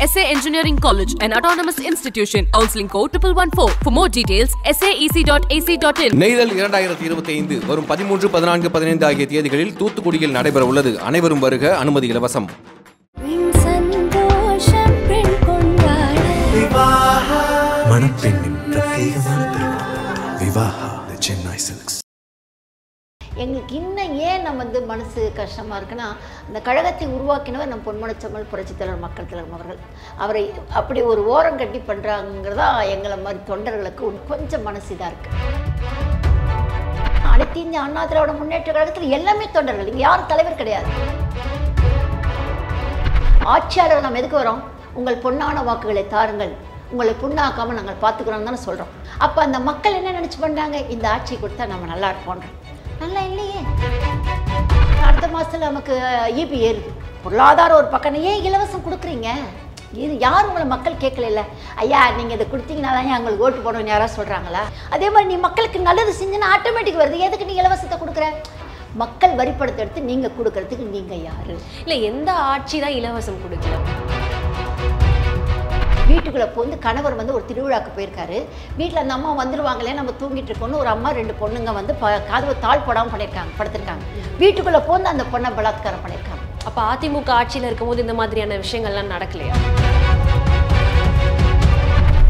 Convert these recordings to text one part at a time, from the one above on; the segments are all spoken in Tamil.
SA Engineering College, an autonomous institution. Counseling code 1114. For more details, saec.ac.in. நெய்தல் 2025 வரும் 13, 14, 15 ஆகிய தேதிகளில் தூத்துக்குடியில் நடைபெற உள்ளது. அனைவரும் வருக, அனுமதி இலவசம். மணப்பெண்ணின் பிரத்யேகமான திருமணம் விவாஹா சென்னை சில்க்ஸ். எங்களுக்கு இன்னும் ஏன் நம்ம மனசு கஷ்டமாக இருக்குன்னா, அந்த கழகத்தை உருவாக்கினவர் நம் பொன்மனச்செம்மல் புரட்சித் தலைவர் மக்கள் தலைவர் அவர்கள். அவரை அப்படி ஒரு ஓரம் கட்டி பண்ணுறாங்கிறதா எங்களை மாதிரி தொண்டர்களுக்கு கொஞ்சம் மனசு இதாக இருக்குது. அனைத்து இந்திய அண்ணா திராவிட முன்னேற்ற கழகத்தில் எல்லாமே தொண்டர்கள், இங்கே யாரும் தலைவர் கிடையாது. ஆட்சியாளர் நாம் எதுக்கு வரோம்? உங்கள் பொன்னான வாக்குகளை தாருங்கள், உங்களை புண்ணாக்காமல் நாங்கள் பார்த்துக்கிறோம் தானே சொல்கிறோம். அப்போ அந்த மக்கள் என்ன நினச்சி பண்ணுறாங்க? இந்த ஆட்சி கொடுத்தா நம்ம நல்லா இருப்போன்ற. நல்லா இல்லையே. அடுத்த மாதத்தில் நமக்கு ஈபி ஏறுது, பொருளாதாரம் ஒரு பக்கம். ஏன் இலவசம் கொடுக்குறீங்க? இது யாரும் உங்களை மக்கள் கேட்கல. ஐயா நீங்கள் இதை கொடுத்தீங்கன்னா தான் எங்களுக்கு ஓட்டு போடணும்னு யாராவது சொல்கிறாங்களா? அதே மாதிரி நீ மக்களுக்கு நல்லது செஞ்சுன்னா ஆட்டோமேட்டிக் வருது. எதுக்கு நீ இலவசத்தை கொடுக்குற? மக்கள் வரிப்படத்தை எடுத்து நீங்கள் கொடுக்கறதுக்கு நீங்கள் யார்? இல்லை, எந்த ஆட்சி தான் இலவசம் கொடுக்கல? வீட்டுக்குள்ளே போந்து கணவர் ஒரு திருவிழாவுக்கு போயிருக்காரு. வீட்டில் அந்த அம்மா வந்துடுவாங்களே, நம்ம தூங்கிட்டு இருக்கோன்னு ஒரு அம்மா 2 பொண்ணுங்க கதவை தாழ் போடாமல் படுத்திருக்காங்க. வீட்டுக்குள்ளே போந்து அந்த பொண்ணை பலாத்காரம் பண்ணியிருக்காங்க. அப்போ அதிமுக ஆட்சியில் இருக்கும்போது இந்த மாதிரியான விஷயங்கள்லாம் நடக்கலையா?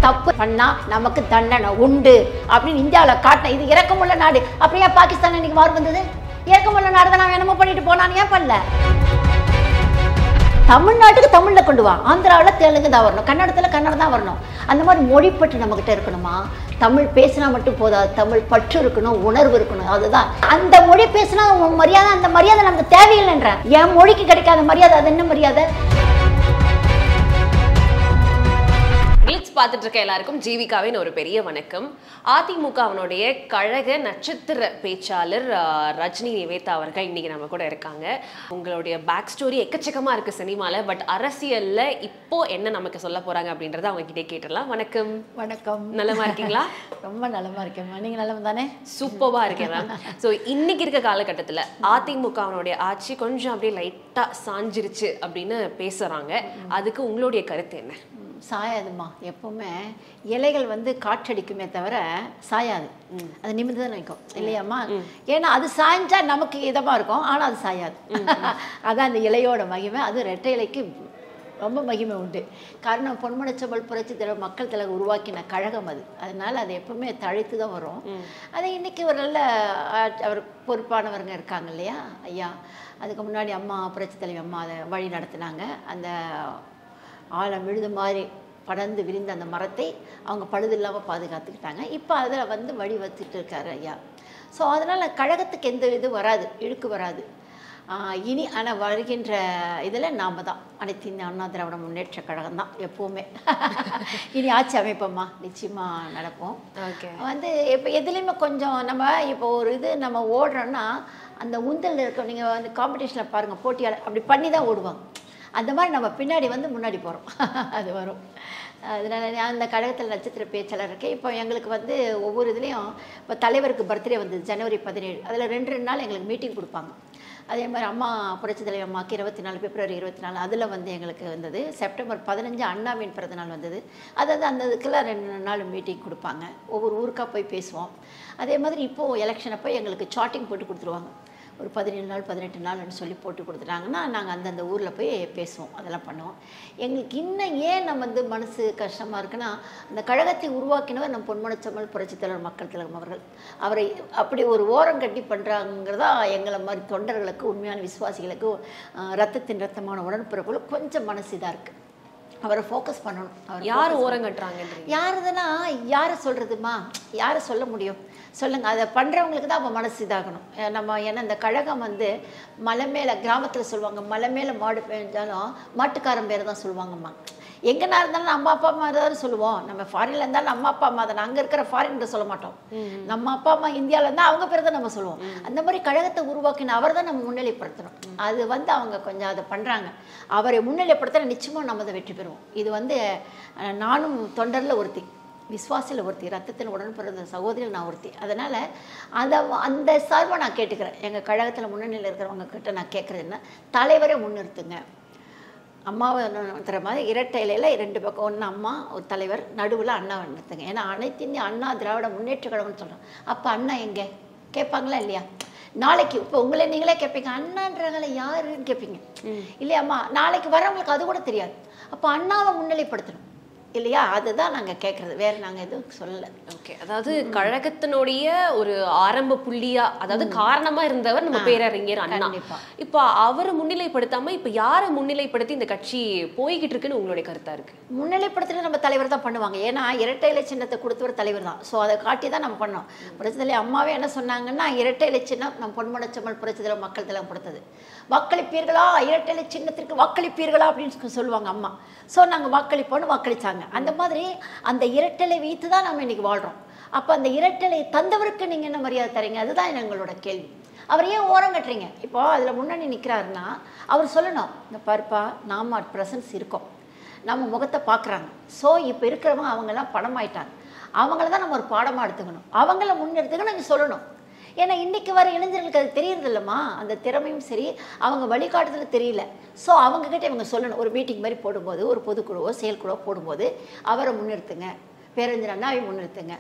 தப்பு பண்ணா நமக்கு தண்டனை உண்டு அப்படின்னு இந்தியாவில் காட்டின இது இறக்கமுள்ள நாடு. அப்படியே பாகிஸ்தான் இன்னைக்கு மாறு வந்தது? இறக்கமுள்ள நாடு தான். நான் என்னமோ பண்ணிட்டு போனான்னு ஏன் பண்ணல? தமிழ்நாட்டுக்கு தமிழில் கொண்டு வா, ஆந்திராவில் தெலுங்கு தான் வரணும், கன்னடத்தில் கன்னடம் தான் வரணும். அந்த மாதிரி மொழிப்பற்று நம்மகிட்ட இருக்கணுமா? தமிழ் பேசினா மட்டும் போதாது, தமிழ் பற்று இருக்கணும், உணர்வு இருக்கணும். அதுதான் அந்த மொழி பேசினா மரியாதை. அந்த மரியாதை நமக்கு தேவையில்லைன்ற. என் மொழிக்கு கிடைக்காத மரியாதை அது என்ன மரியாதை? பார்த்துட்டு இருக்க எல்லாருக்கும் ஜீவிகாவின் ஒரு பெரிய வணக்கம். அதிமுகவினுடைய கழக நட்சத்திர பேச்சாளர் ரஜினி நிவேதா அவர்கள் இன்னைக்கு நம்ம கூட இருக்காங்க. உங்களுடைய பேக் ஸ்டோரி எக்கச்சக்கமா இருக்கு சினிமால, பட் அரசியல்ல இப்போ என்ன நமக்கு சொல்ல போறாங்க அப்படின்றத அவங்க கிட்டே கேட்டுடலாம். வணக்கம். வணக்கம். நலமா இருக்கீங்களா? ரொம்ப நலமா இருக்கேன். நீங்க நலம் தானே? சூப்பரா இருக்கேன் மேம். ஸோ இன்னைக்கு இருக்க காலகட்டத்தில் அதிமுகவினுடைய ஆட்சி கொஞ்சம் அப்படியே லைட்டா சாஞ்சிருச்சு அப்படின்னு பேசுறாங்க. அதுக்கு உங்களுடைய கருத்து என்ன? சாயாதுமா. எப்பவுமே இலைகள் காற்றடிக்குமே தவிர சாயாது. அது நிமிர்ந்து தான் நிற்கும் இல்லையாம்மா? ஏன்னா அது சாய்ஞ்சா நமக்கு இதமாக இருக்கும், ஆனால் அது சாயாது. அதான் அந்த இலையோட மகிமை. அது ரெட்டை இலைக்கு ரொம்ப மகிமை உண்டு. காரணம் பொன்மனச்செம்மல் புரட்சித் தலைவர் மக்கள் தலைவர் உருவாக்கின கழகம் அது. அதனால் அது எப்பவுமே தழைத்து தான் வரும். அது இன்றைக்கி ஒரு நல்ல அவர் பொறுப்பானவருங்க இருக்காங்க இல்லையா ஐயா. அதுக்கு முன்னாடி அம்மா புரட்சித் தலைவர் அம்மா அதை வழி நடத்தினாங்க. அந்த ஆழம் விழுது மாதிரி படர்ந்து விரிந்த அந்த மரத்தை அவங்க பழுது இல்லாமல் பாதுகாத்துக்கிட்டாங்க. இப்போ அதில் வழி வச்சுட்டு இருக்காரு ஐயா. ஸோ அதனால் கழகத்துக்கு எந்த இது வராது, இழுக்கு வராது இனி. ஆனால் வருகின்ற இதில் நாம் தான் அனைத்து இந்திய அண்ணா திராவிட முன்னேற்ற கழகம் தான் எப்போவுமே இனி ஆட்சி அமைப்போம்மா, நிச்சயமாக நடப்போம். இப்போ எதுலேயுமே கொஞ்சம் நம்ம இப்போ ஒரு இது நம்ம ஓடுறோன்னா அந்த உந்தல் இருக்க. நீங்கள் காம்படிஷனில் பாருங்கள், போட்டியாளர் அப்படி பண்ணி தான் ஓடுவாங்க. அந்த மாதிரி நம்ம பின்னாடி முன்னாடி போகிறோம். அது வரும். அதனால் நான் அந்த கழகத்தில் நட்சத்திர பேச்சாளர் இருக்கேன். இப்போ எங்களுக்கு ஒவ்வொரு இதுலேயும் இப்போ தலைவருக்கு பர்த்டே வந்தது ஜனவரி 17. அதில் 2 நாள் எங்களுக்கு மீட்டிங் கொடுப்பாங்க. அதே மாதிரி அம்மா புரட்சித் தலைவர் அம்மாவுக்கு 24 பிப்ரவரி 24 அதில் எங்களுக்கு வந்தது. செப்டம்பர் 15 அண்ணாவின் பிறந்தநாள் வந்தது. அதாவது அந்த இதுக்கெல்லாம் 2 நாள் மீட்டிங் கொடுப்பாங்க. ஒவ்வொரு ஊருக்காக போய் பேசுவோம். அதே மாதிரி இப்போது எலெக்ஷனை எங்களுக்கு சார்ட்டிங் போட்டு கொடுத்துருவாங்க. ஒரு 17 நாள் 18 நாள்னு சொல்லி போட்டு கொடுத்துட்டாங்கன்னா நாங்கள் அந்தந்த ஊரில் போய் பேசுவோம், அதெல்லாம் பண்ணுவோம். எங்களுக்கு இன்னும் ஏன் நம்ம மனசு கஷ்டமாக இருக்குன்னா, அந்த கழகத்தை உருவாக்கினவர் நம் பொன்மனச்செம்மல் புரட்சித் தலைவர் மக்கள் தலைவர் அவர்கள். அவரை அப்படி ஒரு ஓரம் கட்டி பண்ணுறாங்கிறதா எங்களை மாதிரி தொண்டர்களுக்கு, உண்மையான விசுவாசிகளுக்கு, ரத்தத்தின் ரத்தமான உடன்பிறப்புகளுக்கு கொஞ்சம் மனசு இதாக இருக்குது. அவரை ஃபோக்கஸ் பண்ணணும். அவர் யார் ஓரங்கட்டுறாங்க? யாருதுன்னா யாரை சொல்கிறதுமா? யாரை சொல்ல முடியும் சொல்லுங்கள்? அதை பண்ணுறவங்களுக்கு தான் அப்போ மனசு இதாகணும். நம்ம ஏன்னா இந்த கழகம் மலை மேலே, கிராமத்தில் சொல்லுவாங்க, மலை மேலே மாடு பெஞ்சாலும் மாட்டுக்காரன் பேர் தான் சொல்லுவாங்கம்மா. எங்கன்னா இருந்தாலும் நம்ம அப்பா அம்மா தான் சொல்லுவோம். நம்ம ஃபாரின்ல இருந்தாலும் நம்ம அப்பா அம்மா தான். அங்கே இருக்கிற ஃபாரின் சொல்ல மாட்டோம். நம்ம அப்பா அம்மா இந்தியாவில் இருந்தால் அவங்க பேர் தான் நம்ம சொல்லுவோம். அந்த மாதிரி கழகத்தை உருவாக்கின அவர் தான் நம்ம முன்னிலைப்படுத்தணும். அது அவங்க கொஞ்சம் அதை பண்ணுறாங்க. அவரை முன்னிலைப்படுத்த நிச்சயமாக நம்ம அதை வெற்றி பெறுவோம். இது நானும் தொண்டரில் ஒருத்தி, விஸ்வாசியில் ஒருத்தி, ரத்தத்தில் உடன் பிறந்த சகோதரியில் நான் ஒருத்தி. அதனால் அந்த சார்பாக நான் கேட்டுக்கிறேன். எங்கள் கழகத்தில் முன்னணியில் இருக்கிறவங்க கிட்ட நான் கேட்குறது என்ன, தலைவரை முன்னிறுத்துங்க. அம்மாவை நடத்துகிற மாதிரி இரட்டை இலையில் 2 பக்கம், ஒன்று அம்மா ஒரு தலைவர், நடுவில் அண்ணா நடத்துங்க. ஏன்னா அனைத்து இந்திய அண்ணா திராவிட முன்னேற்ற கழகம்னு சொல்கிறோம். அப்போ அண்ணா எங்கே கேட்பாங்களா இல்லையா? நாளைக்கு இப்போ உங்களை நீங்களே கேட்பீங்க, அண்ணான்றவங்களை யாருன்னு கேட்பீங்க இல்லையாம்மா? நாளைக்கு வரவங்களுக்கு அது கூட தெரியாது. அப்போ அண்ணாவை முன்னிலைப்படுத்தணும் இல்லையா? அதுதான் நாங்கள் கேட்குறது, வேறு நாங்கள் எதுவும் சொல்லலை. ஓகே, அதாவது கழகத்தினுடைய ஒரு ஆரம்ப புள்ளியா, அதாவது காரணமா இருந்தவர் நம்ம பேரறிஞர் அண்ணா. இப்போ அவரை முன்னிலைப்படுத்தாம இப்போ யாரை முன்னிலைப்படுத்தி இந்த கட்சி போய்கிட்டு இருக்குன்னு உங்களுடைய கருத்தா இருக்கு? முன்னிலைப்படுத்துறது நம்ம தலைவர் தான் பண்ணுவாங்க. ஏன்னா இரட்டை இலை சின்னத்தை கொடுத்தவர் தலைவர் தான். ஸோ அதை காட்டி தான் நம்ம பண்ணோம். புரட்சித்தலை அம்மாவே என்ன சொன்னாங்கன்னா, இரட்டை இலை சின்னம் நம் பொன்மனச்செம்மல் புரட்சித்தலை மக்கள் தலை கொடுத்தது. வாக்களிப்பீர்களா, இரட்டை இலை சின்னத்திற்கு வாக்களிப்பீர்களா அப்படின்னு சொல்லுவாங்க அம்மா. ஸோ நாங்கள் வாக்களிப்போன்னு வாக்களித்தாங்க. அந்த மாதிரி அந்த இரட்டலை வைத்து தான் நம்ம இன்னைக்கு வாழ்கிறோம். அப்போ அந்த இரட்டலை தந்தவருக்கு நீங்கள் என்ன மரியாதை தரீங்க? அதுதான் எங்களோட கேள்வி. அவர் ஏன் ஓரம் கட்டுறீங்க? இப்போ அதில் முன்னணி நிற்கிறாருன்னா அவர் சொல்லணும், இந்த பாருப்பா நாம் அட் ப்ரெசன்ஸ் இருக்கோம், நம்ம முகத்தை பார்க்குறாங்க. ஸோ இப்போ இருக்கிறவங்க அவங்கெல்லாம் படமாயிட்டாங்க, அவங்கள தான் நம்ம ஒரு பாடமாக எடுத்துக்கணும், அவங்கள முன்னெடுத்துக்கணும் நீங்கள் சொல்லணும். ஏன்னா இன்றைக்கி வர இளைஞர்களுக்கு அது தெரியறது இல்லைம்மா, அந்த திறமையும் சரி அவங்க வழிகாட்டுதல் தெரியல. ஸோ அவங்கக்கிட்ட இவங்க சொல்லணும். ஒரு மீட்டிங் மாதிரி போடும்போது, ஒரு பொதுக்குழுவோ செயல்குழுவோ போடும்போது அவரை முன்னிறுத்துங்க, பேரறிஞர் அண்ணாவை முன்னிறுத்துங்க,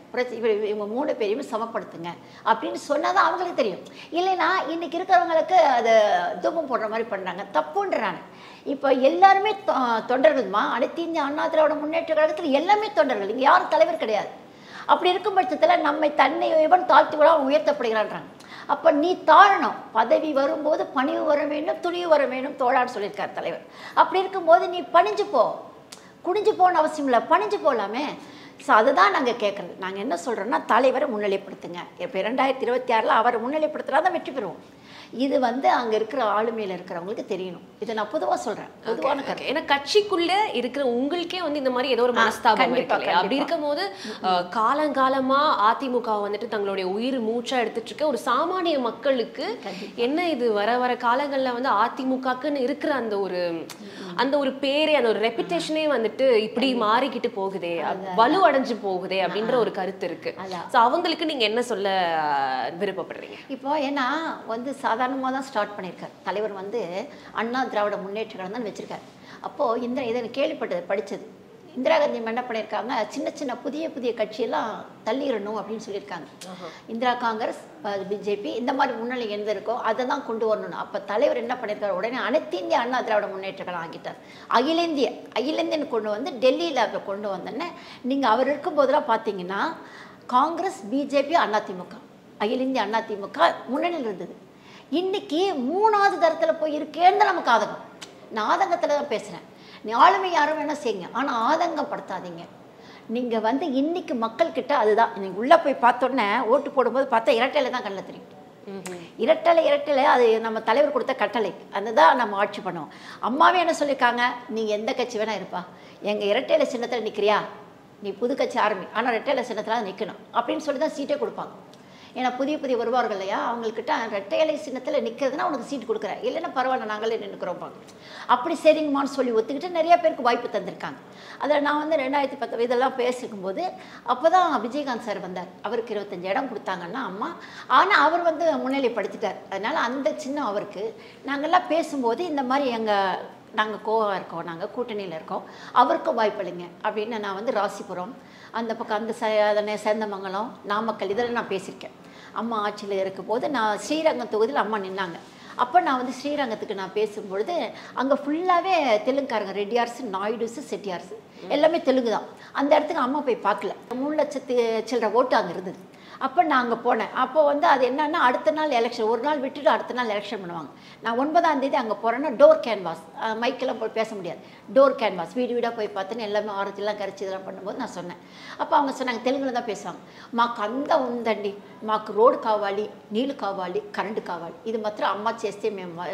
இவங்க 3 பேரையும் சமப்படுத்துங்க அப்படின்னு சொன்னால் தான் அவங்களுக்கு தெரியும். இல்லைன்னா இன்றைக்கி இருக்கிறவங்களுக்கு அதை தூபம் போடுற மாதிரி பண்ணுறாங்க, தப்புன்றாங்க. இப்போ எல்லாருமே தொண்டர்கள்மா. அனைத்து இந்திய அண்ணா திராவிட முன்னேற்ற கழகத்தில் எல்லாமே தொண்டர்கள், இங்கே யாரும் தலைவர் கிடையாது. அப்படி இருக்கும் பட்சத்தில் நம்மை தன்னை இவன் தாழ்த்தி விட உயர்த்தப்படுகிறான்றாங்க. அப்போ நீ தாழணும், பதவி வரும்போது பணிவு வர வேண்டும், துணிவு வர வேண்டும் தோழான்னு சொல்லியிருக்கார் தலைவர். அப்படி இருக்கும்போது நீ பணிஞ்சு போ, குனிஞ்சு போகணும்னு அவசியம் இல்லை, பணிஞ்சு போகலாமே. ஸோ அதுதான் நாங்கள் கேட்குறது. நாங்கள் என்ன சொல்கிறோன்னா, தலைவரை முன்னிலைப்படுத்துங்க. இப்போ 2026 அவரை முன்னிலைப்படுத்துகிறா தான் வெற்றி பெறுவோம். இது அங்கே இருக்கிற ஆளுமையில் இருக்கிறவங்களுக்கு தெரியணும். இதை நான் பொதுவாக சொல்கிறேன், பொதுவான கருத்து. ஏன்னா கட்சிக்குள்ள இருக்கிற உங்களுக்கே இந்த மாதிரி ஏதோ ஒரு மனஸ்தாபம் இருக்கு இல்லையா? அப்படி இருக்கும் போது காலங்காலமா அதிமுக தங்களுடைய உயிர் மூச்சா எடுத்துட்டு இருக்க ஒரு சாமானிய மக்களுக்கு என்ன இது வர வர காலங்கள்ல அதிமுகக்குன்னு இருக்கிற அந்த ஒரு பேரே, அந்த ஒரு ரெப்புடேஷனே இப்படி மாறிக்கிட்டு போகுதே, வலு அடைஞ்சு போகுதே அப்படின்ற ஒரு கருத்து இருக்கு. ஸோ அவங்களுக்கு நீங்க என்ன சொல்ல விருப்பப்படுறீங்க? இப்போ ஏன்னா சாதாரணமாக தான் ஸ்டார்ட் பண்ணியிருக்கார் தலைவர். அண்ணா திராவிட முன்னேற்ற கழகம் தான் வச்சிருக்காரு. அப்போது இதை கேள்விப்பட்டது, படித்தது, இந்திரா காந்தி என்ன பண்ணியிருக்காங்க, சின்ன சின்ன புதிய புதிய கட்சியெல்லாம் தள்ளிடணும் அப்படின்னு சொல்லியிருக்காங்க. இந்திரா காங்கிரஸ், பிஜேபி இந்த மாதிரி முன்னணி எந்த இருக்கோ அதை தான் கொண்டு வரணும். அப்போ தலைவர் என்ன பண்ணியிருக்காரு, உடனே அனைத்து இந்திய அண்ணா திராவிட முன்னேற்ற கழகம் ஆகிட்டார். அகில இந்தியன்னு கொண்டு டெல்லியில் அதை கொண்டு வந்தோன்னே நீங்கள் அவர் இருக்கும்போதெல்லாம் பார்த்தீங்கன்னா காங்கிரஸ், பிஜேபி, அதிமுக, அகில இந்திய அதிமுக முன்னணியில் இருந்தது. இன்னைக்கு 3வது தரத்தில் போய் இருக்கேன்னு நமக்கு ஆதங்கம். நான் ஆதங்கத்தில் தான் பேசுகிறேன். நீ ஆளுமை யாரும் வேணால் செய்யுங்க, ஆனால் ஆதங்கப்படுத்தாதீங்க. நீங்கள் இன்னைக்கு மக்கள்கிட்ட அதுதான். நீங்கள் உள்ளே போய் பார்த்தோன்னே ஓட்டு போடும்போது பார்த்தா இரட்டையில தான் கண்ணில் தெரியும். இரட்டலை அது நம்ம தலைவர் கொடுத்த கட்டளை, அதுதான் நம்ம ஆட்சி பண்ணுவோம். அம்மாவே என்ன சொல்லியிருக்காங்க, நீங்கள் எந்த கட்சி வேணா இருப்பா, எங்கள் இரட்டையில சின்னத்தில் நிற்கிறியா, நீ புது கட்சி ஆரம்பி, ஆனால் இரட்டையில சின்னத்தில் நிற்கணும் அப்படின்னு சொல்லி தான் சீட்டே கொடுப்பாங்க. ஏன்னா புதிய வருவார்கள் இல்லையா, அவங்கக்கிட்ட ரெட்டை இலை சின்னத்தில் நிற்கிறதுனா உனக்கு சீட்டு கொடுக்குறேன், இல்லைன்னா பரவாயில்ல நாங்களே நின்றுக்கிறோம்பாங்க. அப்படி சரிங்கம்மான்னு சொல்லி ஒத்துக்கிட்டு நிறைய பேருக்கு வாய்ப்பு தந்திருக்காங்க. அதில் நான் 2010 இதெல்லாம் பேசிக்கும்போது அப்போ தான் விஜயகாந்த் சார் வந்தார். அவருக்கு 25 இடம் கொடுத்தாங்கன்னா அம்மா, ஆனால் அவர் முன்னிலைப்படுத்திட்டார். அதனால் அந்த சின்னம் அவருக்கு. நாங்கள்லாம் பேசும்போது இந்த மாதிரி நாங்கள் கோவா இருக்கோம், நாங்கள் கூட்டணியில் இருக்கோம், அவருக்கும் வாய்ப்பளிங்க அப்படின்னு நான் ராசிபுரம் அந்த பக்கம் அந்த சேந்தமங்கலம், நாமக்கல் இதெல்லாம் நான் பேசியிருக்கேன். அம்மா ஆட்சியில் இருக்கும்போது நான் ஸ்ரீரங்கம் தொகுதியில் அம்மா நின்னாங்க. அப்போ நான் ஸ்ரீரங்கத்துக்கு நான் பேசும்பொழுது அங்கே ஃபுல்லாகவே தெலுங்குக்காரங்க, ரெட்டியார்ஸு, நாயுடுஸு, செட்டியார்ஸு எல்லாமே தெலுங்கு தான். அந்த இடத்துக்கு அம்மா போய் பார்க்கல. 3 லட்சத்து சில்லற ஓட்டு அங்கே இருந்தது. அப்போ நான் அங்கே போனேன். அப்போ அது என்னன்னா அடுத்த நாள் எலெக்ஷன், ஒரு நாள் விட்டுட்டு அடுத்த நாள் எலெக்ஷன் பண்ணுவாங்க. நான் 9ஆம் தேதி அங்கே போகிறேன்னா டோர் கேன்வாஸ், மைக்கெல்லாம் போய் பேச முடியாது, டோர் கேன்வாஸ் வீடு வீடாக போய் பார்த்தேன்னு எல்லாமே ஆரத்திலாம் கரைச்சி இதெல்லாம் பண்ணும்போது நான் சொன்னேன். அப்போ அவங்க சொன்னாங்க தெலுங்குல தான் பேசுவாங்க, మాకు అంతా ఉందండి, మాకు రోడ్ కావాలి, నీళ్ళు కావాలి, కరెంటు కావాలి, ఇది మాత్రం అమ్మ చేస్తే మేము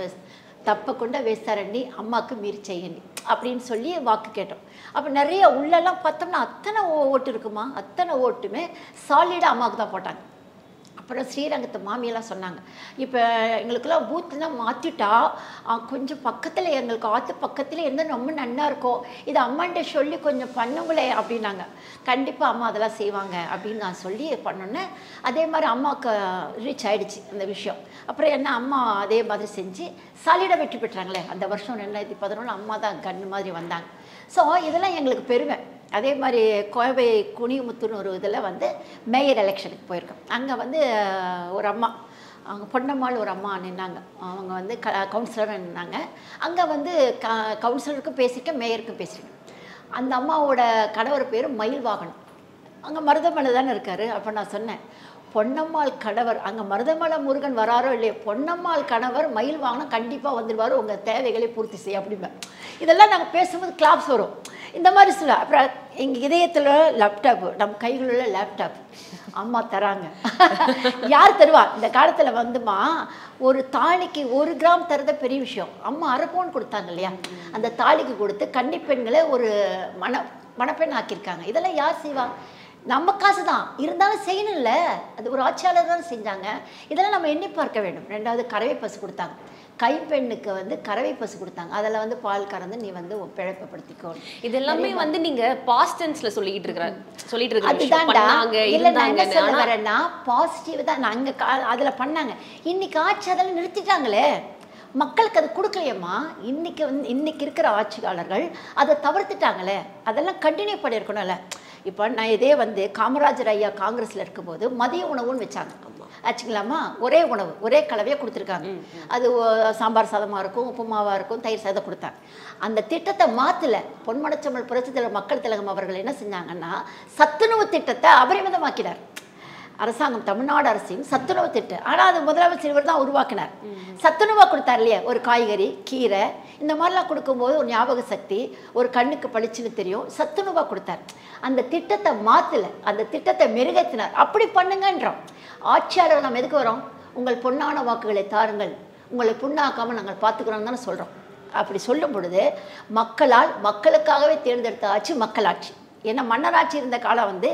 తప్పకుండా వేస్తారండి, అమ్మకు మీరు చేయండి அப்படின்னு சொல்லி வாக்கு கேட்டோம். அப்போ நிறைய உள்ளெல்லாம் பார்த்தோம்னா அத்தனை ஓட்டு இருக்குமா, அத்தனை ஓட்டுமே சாலிடாக அம்மாவுக்கு தான் போட்டாங்க. அப்புறம் ஸ்ரீரங்கத்து மாமியெல்லாம் சொன்னாங்க, இப்போ எங்களுக்கெல்லாம் பூத்துலாம் மாற்றிட்டா கொஞ்சம் பக்கத்தில் எங்களுக்கு ஆற்று பக்கத்தில் இருந்தால் ரொம்ப நன்னா இருக்கும், இது அம்மாண்ட சொல்லி கொஞ்சம் பண்ணுங்களே அப்படின்னாங்க. கண்டிப்பாக அம்மா அதெல்லாம் செய்வாங்க அப்படின்னு நான் சொல்லி பண்ணோன்னே அதே மாதிரி அம்மாவுக்கு ரீச் ஆகிடுச்சு அந்த விஷயம். அப்புறம் என்ன அம்மா அதே மாதிரி செஞ்சு சாலிடாக வெற்றி பெற்றாங்களே. அந்த வருஷம் 2011 அம்மா தான் கன்று மாதிரி வந்தாங்க. ஸோ இதெல்லாம் எங்களுக்கு பெருமை. அதே மாதிரி கோவை குனிமுத்துன்னு ஒரு இதில் வந்து மேயர் எலெக்ஷனுக்கு போயிருக்கோம். அங்கே வந்து ஒரு அம்மா, அவங்க பொன்னம்மாள் ஒரு அம்மா நின்னாங்க, அவங்க வந்து கவுன்சிலராக நின்னாங்க. அங்கே வந்து கவுன்சிலருக்கும் பேசியிருக்கேன், மேயருக்கும் பேசியிருக்கேன். அந்த அம்மாவோட கணவர் பேர் மயில்வாகனம். அங்கே மருதமலை தானே இருக்கார். அப்போ நான் சொன்னேன், பொன்னம்மாள் கணவர் அங்கே மருதமலை முருகன் வராரோ இல்லையோ, பொன்னம்மாள் கணவர் மயில்வாகனம் கண்டிப்பாக வந்துடுவார், உங்கள் தேவைகளை பூர்த்தி செய்ய அப்படிம்பேன். இதெல்லாம் நாங்கள் பேசும்போது கிளாப்ஸ் வரும். இந்த மாதிரி சொல்ல. அப்புறம் எங்கள் இதயத்தில் லேப்டாப்பு, நம்ம கைகளில் லேப்டாப் அம்மா தராங்க. யார் தருவா இந்த காலத்தில் வந்துமா? ஒரு தாலிக்கு 1 கிராம் தரத பெரிய விஷயம். அம்மா அரை பவுன் கொடுத்தாங்க இல்லையா, அந்த தாலிக்கு கொடுத்து கன்னிப்பெண்களை ஒரு மணப்பெண் ஆக்கியிருக்காங்க. இதெல்லாம் யார் செய்வா? நம்ம காசு தான் இருந்தாலும் செய்யணும்ல, அது ஒரு ஆட்சியாளர் தான் செஞ்சாங்க. இதெல்லாம் நம்ம எண்ணி பார்க்க வேண்டும். 2வது கறவை பசு கொடுத்தாங்க, கைப்பெண்ணுக்கு வந்து கறவை பசு கொடுத்தாங்க. அதில் வந்து பால் கறந்து நீ வந்து பிழைப்பப்படுத்திக்கோ. இதெல்லாமே வந்து நீங்க பாஸ்ட் டென்ஸ்ல சொல்லிட்டு இருக்க அதுதான்டா. இல்லை நான் என்ன சொல்ல வரேன்னா பாசிட்டிவ் தான். நாங்கள் அதில் பண்ணாங்க. இன்னைக்கு ஆட்சி அதெல்லாம் நிறுத்திட்டாங்களே, மக்களுக்கு அது கொடுக்கலையம்மா. இன்னைக்கு இருக்கிற ஆட்சியாளர்கள் அதை தவிர்த்துட்டாங்களே, அதெல்லாம் கண்டினியூ பண்ணியிருக்கணும்ல. இப்போ நான் இதே வந்து காமராஜர் ஐயா காங்கிரஸில் இருக்கும்போது மதிய உணவுன்னு வச்சாங்க ஆச்சுங்களாமா. ஒரே உணவு ஒரே கலவையாக கொடுத்துருக்காங்க. அது சாம்பார் சாதமாக இருக்கும், உப்புமாவாக இருக்கும், தயிர் சாதம் கொடுத்தாங்க. அந்த திட்டத்தை மாற்றலை. பொன்மனச்செம்மல் புரட்சித் தலைவர் மக்கள் திலகம் அவர்கள் என்ன செஞ்சாங்கன்னா சத்துணவு திட்டத்தை அபரிமிதமாக்கினார். அரசாங்கம், தமிழ்நாடு அரசின் சத்துணவு திட்டம். ஆனால் அது முதலமைச்சர் இவர் தான் உருவாக்கினார். சத்துணவாக கொடுத்தார் இல்லையா, ஒரு காய்கறி கீரை இந்த மாதிரிலாம் கொடுக்கும்போது ஒரு ஞாபக சக்தி, ஒரு கண்ணுக்கு பளிச்சுன்னு தெரியும். சத்துணவாக கொடுத்தார். அந்த திட்டத்தை மாற்றலை, அந்த திட்டத்தை மெருகேற்றினார். அப்படி பண்ணுங்கன்றோம். ஆட்சியாளர் நம்ம எதுக்கு வரோம்? உங்கள் பொன்னான வாக்குகளை தாருங்கள், உங்களை புண்ணாக்காமல் நாங்கள் பார்த்துக்கிறோம் தானே சொல்கிறோம். அப்படி சொல்லும் பொழுது மக்களால் மக்களுக்காகவே தேர்ந்தெடுத்த ஆட்சி மக்களாட்சி. ஏன்னா மன்னராட்சி இருந்த காலம் வந்து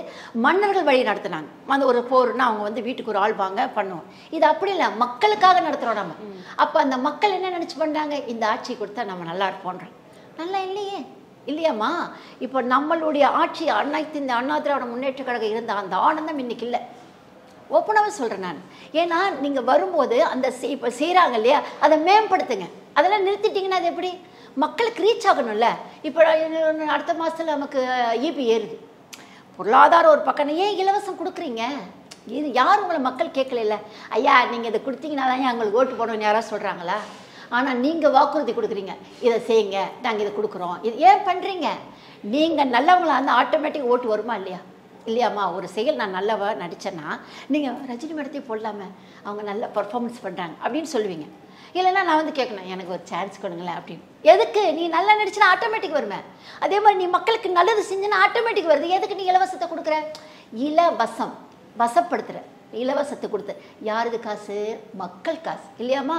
மன்னர்கள் வழி நடத்தினாங்க. அந்த ஒரு போர்னா அவங்க வந்து வீட்டுக்கு ஒரு ஆள் வாங்க பண்ணுவோம். இது அப்படி இல்லை, மக்களுக்காக நடத்துகிறோம் நம்ம. அப்போ அந்த மக்கள் என்ன நினச்சி பண்ணுறாங்க? இந்த ஆட்சி கொடுத்தா நம்ம நல்லா இருப்போன்றோம். நல்லா இல்லையே, இல்லையாம்மா? இப்போ நம்மளுடைய ஆட்சி இந்த அண்ணா திராவிட முன்னேற்ற கழகம் இருந்த அந்த ஆனந்தம் இன்னைக்கு இல்லை. ஓப்பனாகவே சொல்கிறேன் நான். ஏன்னா நீங்கள் வரும்போது அந்த இப்போ செய்கிறாங்க இல்லையா, அதை மேம்படுத்துங்க. அதெல்லாம் நிறுத்திட்டிங்கன்னா அது எப்படி? மக்களுக்கு ரீச் ஆகணும்ல. இப்போ அடுத்த மாதத்தில் நமக்கு ஈபி ஏறுது, பொருளாதாரம் ஒரு பக்கம். ஏன் இலவசம் கொடுக்குறீங்க? இது யார் உங்களை மக்கள் கேட்கல. ஐயா நீங்கள் இதை கொடுத்தீங்கன்னா தான் எங்களுக்கு ஓட்டு போடணும்னு யாராவது சொல்கிறாங்களா? ஆனால் நீங்கள் வாக்குறுதி கொடுக்குறீங்க, இதை செய்யுங்க, நாங்கள் இதை கொடுக்குறோம். இது ஏன் பண்ணுறீங்க? நீங்கள் நல்லவங்களா இருந்தால் ஆட்டோமேட்டிக் ஓட்டு வருமா இல்லையா? இல்லையாம்மா? ஒரு செயல் நான் நல்லவா நடித்தேன்னா நீங்கள் ரஜினி மேடத்தையும் போடலாமே, அவங்க நல்ல பர்ஃபார்மன்ஸ் பண்ணுறாங்க அப்படின்னு சொல்லுவீங்க. இல்லைன்னா நான் வந்து கேட்கணும், எனக்கு ஒரு சான்ஸ் கொடுங்களேன் அப்படின்னு. எதுக்கு? நீ நல்லா நடிச்சுன்னா ஆட்டோமேட்டிக் வருமே. அதே மாதிரி நீ மக்களுக்கு நல்லது செஞ்சுன்னா ஆட்டோமேட்டிக் வருது. எதுக்கு நீ இலவசத்தை கொடுக்குற? இலவசம் வசப்படுத்துகிற, இலவசத்தை கொடுத்து யாருது காசு? மக்கள் காசு இல்லையாம்மா?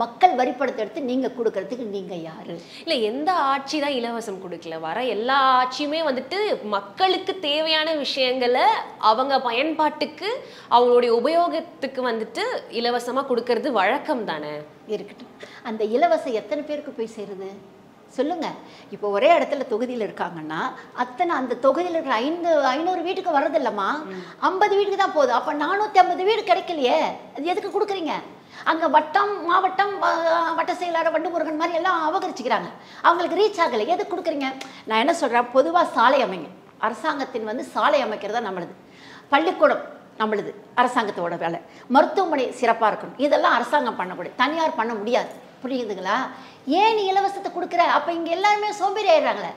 மக்கள் வரிப்படத்தை எடுத்து நீங்கள் கொடுக்கறதுக்கு நீங்கள் யாரு? இல்லை, எந்த ஆட்சி தான் இலவசம் கொடுக்கல? வர எல்லா ஆட்சியுமே வந்துட்டு மக்களுக்கு தேவையான விஷயங்களை அவங்க பயன்பாட்டுக்கு அவங்களுடைய உபயோகத்துக்கு வந்துட்டு இலவசமாக கொடுக்கறது வழக்கம் தானே. இருக்கட்டும், அந்த இலவசம் எத்தனை பேருக்கு போய் சேருது சொல்லுங்க. இப்போ ஒரே இடத்துல தொகுதியில் இருக்காங்கன்னா அத்தனை அந்த தொகுதியில் இருக்கிற 500 வீட்டுக்கு வர்றதில்லம்மா, 50 வீட்டுக்கு தான் போகுது. அப்போ 450 வீடு கிடைக்கலையே, அது எதுக்கு கொடுக்குறீங்க? அங்கே வட்டம் மாவட்டம் வட்ட செயலாளர் வண்டுமுருகன் மாதிரி எல்லாம் அபகரிச்சுக்கிறாங்க, அவங்களுக்கு ரீச் ஆகலை. எதுக்கு கொடுக்குறீங்க? நான் என்ன சொல்கிறேன், பொதுவாக சாலை அமைங்க. அரசாங்கத்தின் வந்து சாலை அமைக்கிறதா நம்மளுது. பள்ளிக்கூடம் நம்மளுது அரசாங்கத்தோட வேலை. மருத்துவமனை சிறப்பாக இருக்கணும். இதெல்லாம் அரசாங்கம் பண்ணக்கூடிய, தனியார் பண்ண முடியாது. புரியுதுங்களா? ஏன் நீ இலவசத்தை கொடுக்குற? அப்போ இங்கே எல்லாருமே சோம்பேறி ஆயிடுறாங்களே.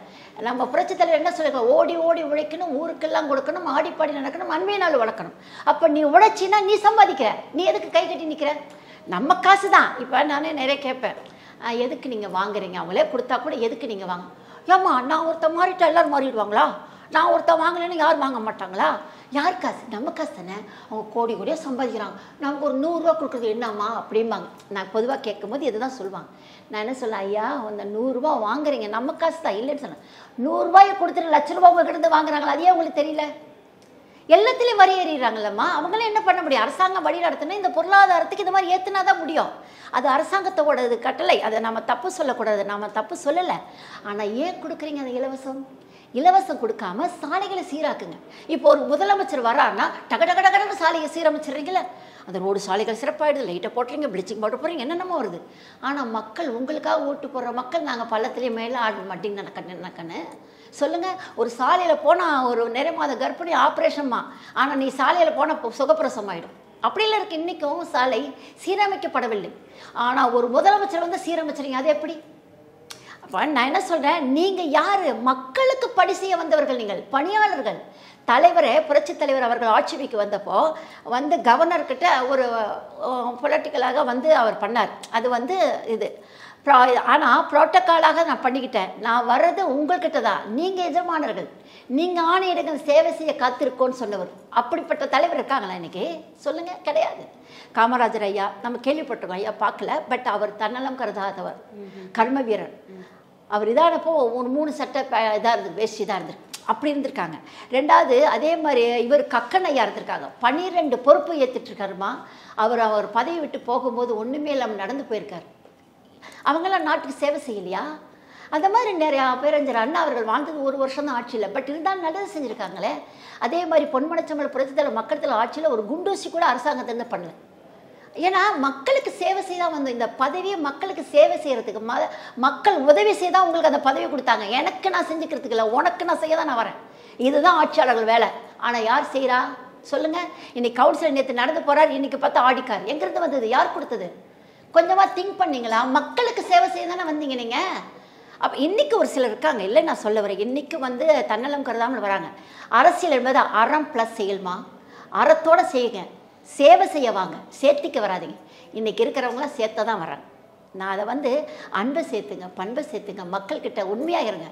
நம்ம புரட்சித் தலைவர் என்ன சொல்லிருக்கோம்? ஓடி ஓடி உழைக்கணும், ஊருக்கெல்லாம் கொடுக்கணும், ஆடிப்பாடி நடக்கணும், அண்மை நாள் வளர்க்கணும். அப்போ நீ உழைச்சின்னா நீ சம்பாதிக்கிற, நீ எதுக்கு கை கட்டி நிற்கிற? நம்ம காசு தான். இப்போ நானே நிறைய கேட்பேன், எதுக்கு நீங்கள் வாங்குறீங்க? அவங்களே கொடுத்தா கூட எதுக்கு நீங்கள் வாங்க? ஏம்மா நான் ஒருத்தன் மாறிட்டா எல்லோரும் மாறிடுவாங்களா? நான் ஒருத்தன் வாங்கலைன்னு யார் வாங்க மாட்டாங்களா? யார் காசு? நம்ம காசு தானே. அவங்க கோடி கோடியாக சம்பாதிக்கிறாங்க, நமக்கு ஒரு 100 ரூபா கொடுக்குறது என்னம்மா அப்படிம்பாங்க. நான் பொதுவாக கேட்கும்போது இது தான் சொல்லுவாங்க. நான் என்ன சொல்ல, ஐயா அந்த 100 ரூபா வாங்குறீங்க, நம்ம காசு தான் இல்லைன்னு சொன்னேன். 100 ரூபாயை கொடுத்துட்டு லட்ச ரூபா உங்ககிட்ட இருந்து வாங்குறாங்களா? அதே உங்களுக்கு தெரியல? எல்லாத்துலேயும் வரி ஏறிடுறாங்கல்லம்மா. அவங்களே என்ன பண்ண முடியும்? அரசாங்கம் வழி நடத்தினா இந்த பொருளாதாரத்துக்கு இந்த மாதிரி ஏற்றுனா தான் முடியும். அது அரசாங்கத்தோட இது கட்டளை. அதை நம்ம தப்பு சொல்லக்கூடாது, நம்ம தப்பு சொல்லலை. ஆனால் ஏன் கொடுக்குறீங்க அந்த இலவசம் கொடுக்காம சாலைகளை சீராக்குங்க. இப்போ ஒரு முதலமைச்சர் வரான்னா டகடகடகடன்னு சாலையை சீரமைச்சிடுறீங்களே, அந்த ரோடு சாலைகள் சிறப்பாயிடுது, லைட்டை போட்டுறீங்க, பிளீச்சிங் பவுடர் போடுறீங்க, என்னென்னமோ வருது. ஆனால் மக்கள், உங்களுக்காக ஓட்டு போடுற மக்கள், நாங்கள் பள்ளத்துலேயே மேலே ஆடு மாட்டிங்க நக்கன்னு சொல்லுங்கள். ஒரு சாலையில் போனால் ஒரு நிறைய மாத கர்ப்பிணி ஆப்ரேஷன்மா, ஆனால் நீ சாலையில் போனால் சுகப்பிரசவம் ஆகிடும். அப்படிலாம் இருக்குது. இன்றைக்கும் சாலை சீரமைக்கப்படவில்லை. ஆனால் ஒரு முதலமைச்சர் வந்து சீரமைச்சிருங்க, அது எப்படி? அப்போ நான் என்ன சொல்கிறேன், நீங்கள் யார்? மக்களுக்கு பணி செய்ய வந்தவர்கள், நீங்கள் பணியாளர்கள். தலைவரே, புரட்சி தலைவர் அவர்கள் ஆட்சிக்கு வந்தப்போ வந்து கவர்னர்கிட்ட ஒரு பொலிட்டிக்கலாக வந்து அவர் பண்ணார். அது வந்து இது ஆனால் ப்ரோட்டோக்காலாக நான் பண்ணிக்கிட்டேன். நான் வர்றது உங்கள்கிட்ட தான், நீங்கள் எஜமானர்கள், நீங்கள் ஆணையிடங்கள் சேவை செய்ய காத்திருக்கோன்னு சொன்னவர். அப்படிப்பட்ட தலைவர் இருக்காங்களா இன்னைக்கு? சொல்லுங்கள், கிடையாது. காமராஜர் ஐயா நம்ம கேள்விப்பட்டிருக்கோம், ஐயா பார்க்கல, பட் அவர் தன்னலம் கருதாதவர், கர்ம வீரர். அவர் இதானப்போ ஒரு 3 சட்டை இதாக இருந்தது, வேஷ்டி இதாக இருந்திருக்கு, அப்படி இருந்திருக்காங்க. ரெண்டாவது அதே மாதிரி இவர் கக்கன் ஐயா இருந்திருக்காங்க, 12 பொறுப்பு ஏற்றுட்ருக்காருமா. அவர் பதவி விட்டு போகும்போது ஒன்றுமே இல்லாமல் நடந்து போயிருக்கார். அவங்களாம் நாட்டுக்கு சேவை செய்யலையா? அந்த மாதிரி நிறையா பேரறிஞர் அண்ணா அவர்கள் வாழ்ந்தது 1 வருஷம் தான் ஆட்சியில், பட் இருந்தாலும் நல்லது செஞ்சுருக்காங்களே. அதே மாதிரி பொன்மனச்சம்பள புரட்சித்தலைவர் மக்கள் ஆட்சியில் ஒரு குண்டூசி கூட அரசாங்கத்திலேருந்து பண்ணல. ஏன்னா மக்களுக்கு சேவை செய்தால் வந்து இந்த பதவியை மக்களுக்கு சேவை செய்கிறதுக்கு மக்கள் உதவி செய்தால் உங்களுக்கு அந்த பதவி கொடுத்தாங்க. எனக்கு நான் செஞ்சுக்கிறதுக்கு இல்லை, உனக்கு நான் செய்ய தான் நான் வரேன். இதுதான் ஆட்சியாளர்கள் வேலை. ஆனால் யார் செய்கிறா சொல்லுங்கள்? இன்னைக்கு கவுன்சிலர் நேற்று நடந்து போகிறார், இன்றைக்கி பார்த்தா ஆடிக்கார். எங்கிருந்து வந்தது? யார் கொடுத்தது? கொஞ்சமாக திங்க் பண்ணிங்களா? மக்களுக்கு சேவை செய்ய தானே வந்தீங்க நீங்கள். அப்போ இன்றைக்கி ஒரு சிலர் இருக்காங்க, இல்லை நான் சொல்ல வரேன், இன்றைக்கி வந்து தன்னலம் கருதாமல் வராங்க. அரசியல் என்பது அறம் ப்ளஸ் செயல்மா, அறத்தோடு செய்யுங்க, சேவை செய்ய வாங்க, சேர்த்திக்க வராதிங்க. இன்றைக்கி இருக்கிறவங்களாம் சேர்த்த தான் வராங்க. நான் அதை வந்து அன்பை சேர்த்துங்க, பண்பை சேர்த்துங்க, மக்கள்கிட்ட உண்மையாக இருங்க,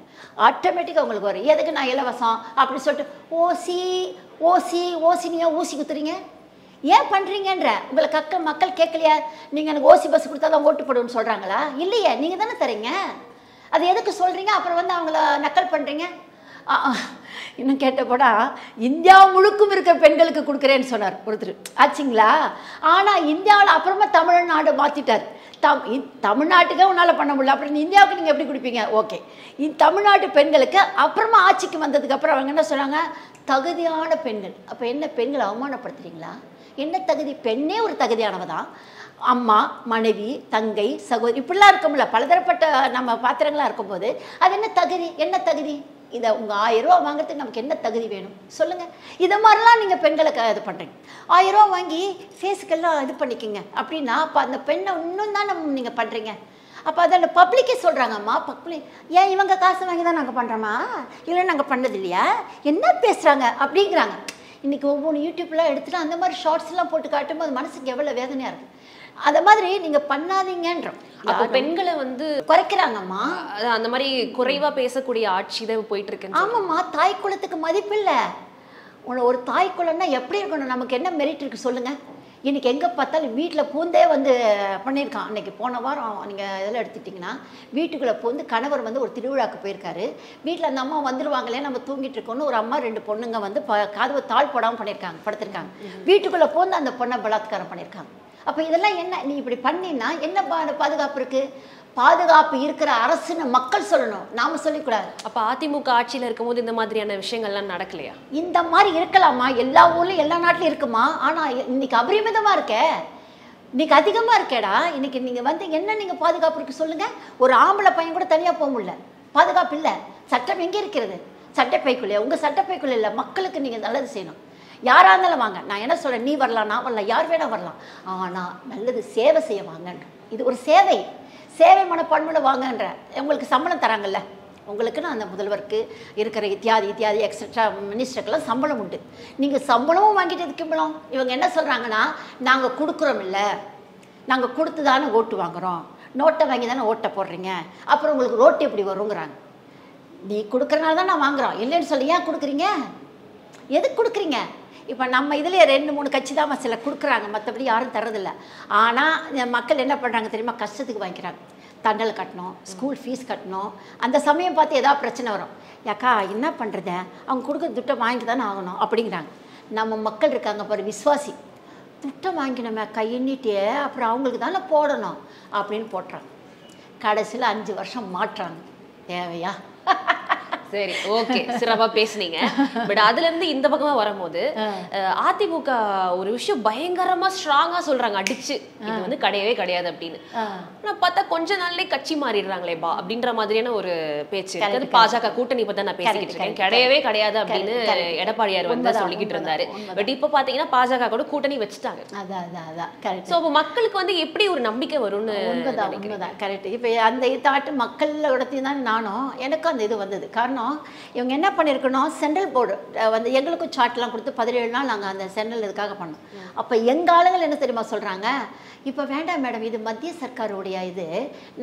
ஆட்டோமேட்டிக்காக உங்களுக்கு வரும். எதுக்கு நான் இலவசம் அப்படி சொல்லிட்டு ஓசினியா ஊசி குத்துறீங்க? ஏன் பண்ணுறீங்கன்ற உங்களுக்கு மக்கள் கேட்கலையா? நீங்கள் எனக்கு ஓசி பஸ் கொடுத்தா தான் ஓட்டு போடுன்னு சொல்கிறாங்களா? இல்லையே, நீங்கள் தானே தரீங்க. அது எதுக்கு சொல்கிறீங்க? அப்புறம் வந்து அவங்கள நக்கல் பண்ணுறீங்க. இன்னும் கேட்டப்போடா இந்தியா முழுக்கும் இருக்கிற பெண்களுக்கு கொடுக்குறேன்னு சொன்னார் ஒருத்தர், ஆச்சுங்களா? ஆனால் இந்தியாவில் அப்புறமா தமிழ்நாடு மாற்றிட்டார். தமிழ்நாட்டுக்கு உன்னால் பண்ண முடியல, அப்புறம் இந்தியாவுக்கு நீங்கள் எப்படி கொடுப்பீங்க? ஓகே, தமிழ்நாட்டு பெண்களுக்கு அப்புறமா ஆட்சிக்கு வந்ததுக்கப்புறம் அவங்க என்ன சொன்னாங்க? தகுதியான பெண்கள். அப்போ என்ன, பெண்களை அவமானப்படுத்துறீங்களா? என்ன தகுதி? பெண்ணே ஒரு தகுதியானவ தான். அம்மா, மனைவி, தங்கை, சகோதரி, இப்படிலாம் இருக்கும்ல, பலதரப்பட்ட நம்ம பாத்திரங்களாக இருக்கும்போது அது என்ன தகுதி? என்ன தகுதி? இதை உங்கள் 1000 ரூபா வாங்குறதுக்கு நமக்கு என்ன தகுதி வேணும் சொல்லுங்கள்? இதை மாதிரிலாம் நீங்கள் பெண்களுக்கு இது பண்ணுறீங்க. 1000 ரூபா வாங்கி ஃபேஸுக்கெல்லாம் இது பண்ணிக்கிங்க அப்படின்னா அப்போ அந்த பெண்ணை இன்னும் தான் நீங்கள் பண்ணுறீங்க. அப்போ அதை அந்த பப்ளிக்கே சொல்கிறாங்கம்மா, பப்ளிக் ஏன் இவங்க காசு வாங்கி தான் நாங்கள் பண்ணுறோமா, இல்லை நாங்கள் பண்ணது இல்லையா, என்ன பேசுகிறாங்க அப்படிங்கிறாங்க. இன்றைக்கி ஒவ்வொரு யூடியூப்லாம் எடுத்துகிட்டு அந்த மாதிரி ஷார்ட்ஸ்லாம் போட்டு காட்டும்போது மனசுக்கு எவ்வளோ வேதனையாக இருக்குது. அதை மாதிரி நீங்கள் பண்ணாதீங்கன்றோம். அப்போ பெண்களை வந்து குறைக்கிறாங்கம்மா, அந்த மாதிரி குறைவாக பேசக்கூடிய ஆட்சி தான் போயிட்டு இருக்கு. ஆமாம்மா, தாய் குலத்துக்கு மதிப்பில்லை. ஒரு தாய் குலம்னா எப்படி இருக்கணும்? நமக்கு என்ன மெரிட் இருக்குது சொல்லுங்கள்? இன்றைக்கி எங்கே பார்த்தாலும் வீட்டில் பூந்தே வந்து பண்ணியிருக்கான். அன்றைக்கி போன வாரம் நீங்கள் இதெல்லாம் எடுத்துட்டிங்கன்னா வீட்டுக்குள்ளே பூந்து கணவர் வந்து ஒரு திருவிழாவுக்கு போயிருக்காரு. வீட்டில் அந்த அம்மா வந்துடுவாங்களே, நம்ம தூங்கிட்டு இருக்கோன்னு ஒரு அம்மா 2 பொண்ணுங்க வந்து கதவை தாழ் போடாமல் பண்ணியிருக்காங்க, படுத்திருக்காங்க. வீட்டுக்குள்ளே பூந்து அந்த பொண்ணை பலாத்காரம் பண்ணியிருக்காங்க. அப்போ இதெல்லாம் என்ன? நீ இப்படி பண்ணினா என்ன பாதுகாப்பு இருக்குது? பாதுகாப்பு இருக்கிற அரசுன்னு மக்கள் சொல்லணும், நாம சொல்லக்கூடாது. அப்போ அதிமுக ஆட்சியில் இருக்கும்போது இந்த மாதிரியான விஷயங்கள்லாம் நடக்கலையா? இந்த மாதிரி இருக்கலாமா? எல்லா ஊர்லையும் எல்லா நாட்டிலும் இருக்குமா? ஆனால் இன்னைக்கு அபரிமிதமாக இருக்கே, இன்னைக்கு அதிகமாக இருக்கேடா. இன்னைக்கு நீங்கள் வந்து என்ன நீங்கள் பாதுகாப்பு இருக்குது சொல்லுங்கள்? ஒரு ஆம்பளை பையன் கூட தனியாக போக முடியல, பாதுகாப்பு இல்லை. சட்டம் எங்கே இருக்கிறது? சட்டப்பைக்குள்ளே. உங்கள் சட்டப்பைக்குள்ளே இல்லை. மக்களுக்கு நீங்கள் நல்லது செய்யணும். யாராக இருந்தாலும் வாங்க, நான் என்ன சொல்கிறேன், நீ வரலாம், நான் வரலாம், யார் வேணால் வரலாம், ஆனால் நல்லது சேவை செய்ய வாங்கன்ற. இது ஒரு சேவை, சேவை மனப்பான்மையில் வாங்கன்ற. உங்களுக்கு சம்பளம் தராங்கல்ல, உங்களுக்குன்னு அந்த முதல்வருக்கு இருக்கிற இத்தியாதி எக்ஸட்ரா மினிஸ்டருக்கெல்லாம் சம்பளம் உண்டு. நீங்கள் சம்பளமும் வாங்கிட்டு இருக்கிம்பளம். இவங்க என்ன சொல்கிறாங்கன்னா, நாங்கள் கொடுக்குறோம் இல்லை, நாங்கள் கொடுத்து தானே ஓட்டு வாங்குகிறோம், நோட்டை வாங்கி தானே ஓட்டை போடுறீங்க, அப்புறம் உங்களுக்கு ரோட்டு எப்படி வருங்கிறாங்க. நீ கொடுக்குறனால தான் நான் வாங்குகிறோம், இல்லைன்னு சொல்லி ஏன் கொடுக்குறீங்க? எதுக்கு கொடுக்குறீங்க? இப்போ நம்ம இதில் 2-3 கட்சி தான் சில கொடுக்குறாங்க, மற்றபடி யாரும் தரதில்லை. ஆனால் மக்கள் என்ன பண்ணுறாங்க தெரியுமா? கஷ்டத்துக்கு வாங்கிக்கிறாங்க. தண்டல் கட்டணும், ஸ்கூல் ஃபீஸ் கட்டணும். அந்த சமயம் பார்த்து ஏதாவது பிரச்சனை வரும், யாக்கா என்ன பண்ணுறது, அவங்க கொடுக்குற துட்டை வாங்கி தானே ஆகணும் அப்படிங்கிறாங்க. நம்ம மக்கள் இருக்காங்க பாரு விசுவாசி, துட்டம் வாங்கி நம்ம கையெண்ணிட்டே அப்புறம் அவங்களுக்கு தானே போடணும் அப்படின்னு போட்டுறாங்க. கடைசியில் 5 வருஷம் மாற்றாங்க. தேவையா? சரி, ஓகே, சிறப்பா பேசுனீங்க. பட் அதுல இருந்து இந்த பக்கமா வரும்போது அதிமுக ஒரு விஷயம் பயங்கரமா ஸ்ட்ராங்கா சொல்றாங்க, அடிச்சு இது வந்து கிடையவே கிடையாது அப்படின்னு. நான் பார்த்தா கொஞ்ச நாள்லயே கட்சி மாறிடுறாங்களேபா அப்படின்ற மாதிரியான ஒரு பேச்சு. பாஜக கூட்டணி பத்தி நான் பேசிக்கிட்டு இருக்கேன், கிடையவே கிடையாது அப்படின்னு எடப்பாடியார் வந்து சொல்லிக்கிட்டு இருந்தாரு. பட் இப்ப பாத்தீங்கன்னா பாஜக கூட கூட்டணி வச்சுட்டாங்க. சோ அப்ப மக்களுக்கு வந்து எப்படி ஒரு நம்பிக்கை வரும்னு? உண்மைதான், கரெக்ட். இப்ப அந்த தாட்டு மக்களோடத்தையும் தான் நானும் எனக்கும் அந்த இது வந்தது. காரணம் இவங்க என்ன பண்ணியிருக்கணும், சென்ட்ரல் போர்டு வந்து எங்களுக்கும் சார்ட்லாம் கொடுத்து 17 நாள் நாங்கள் அந்த சென்ட்ரல் இதுக்காக பண்ணோம். அப்போ எங்கள் ஆளுங்கள் என்ன தெரியுமா சொல்கிறாங்க, இப்போ வேண்டாம் மேடம், இது மத்திய சர்க்காருடைய இது,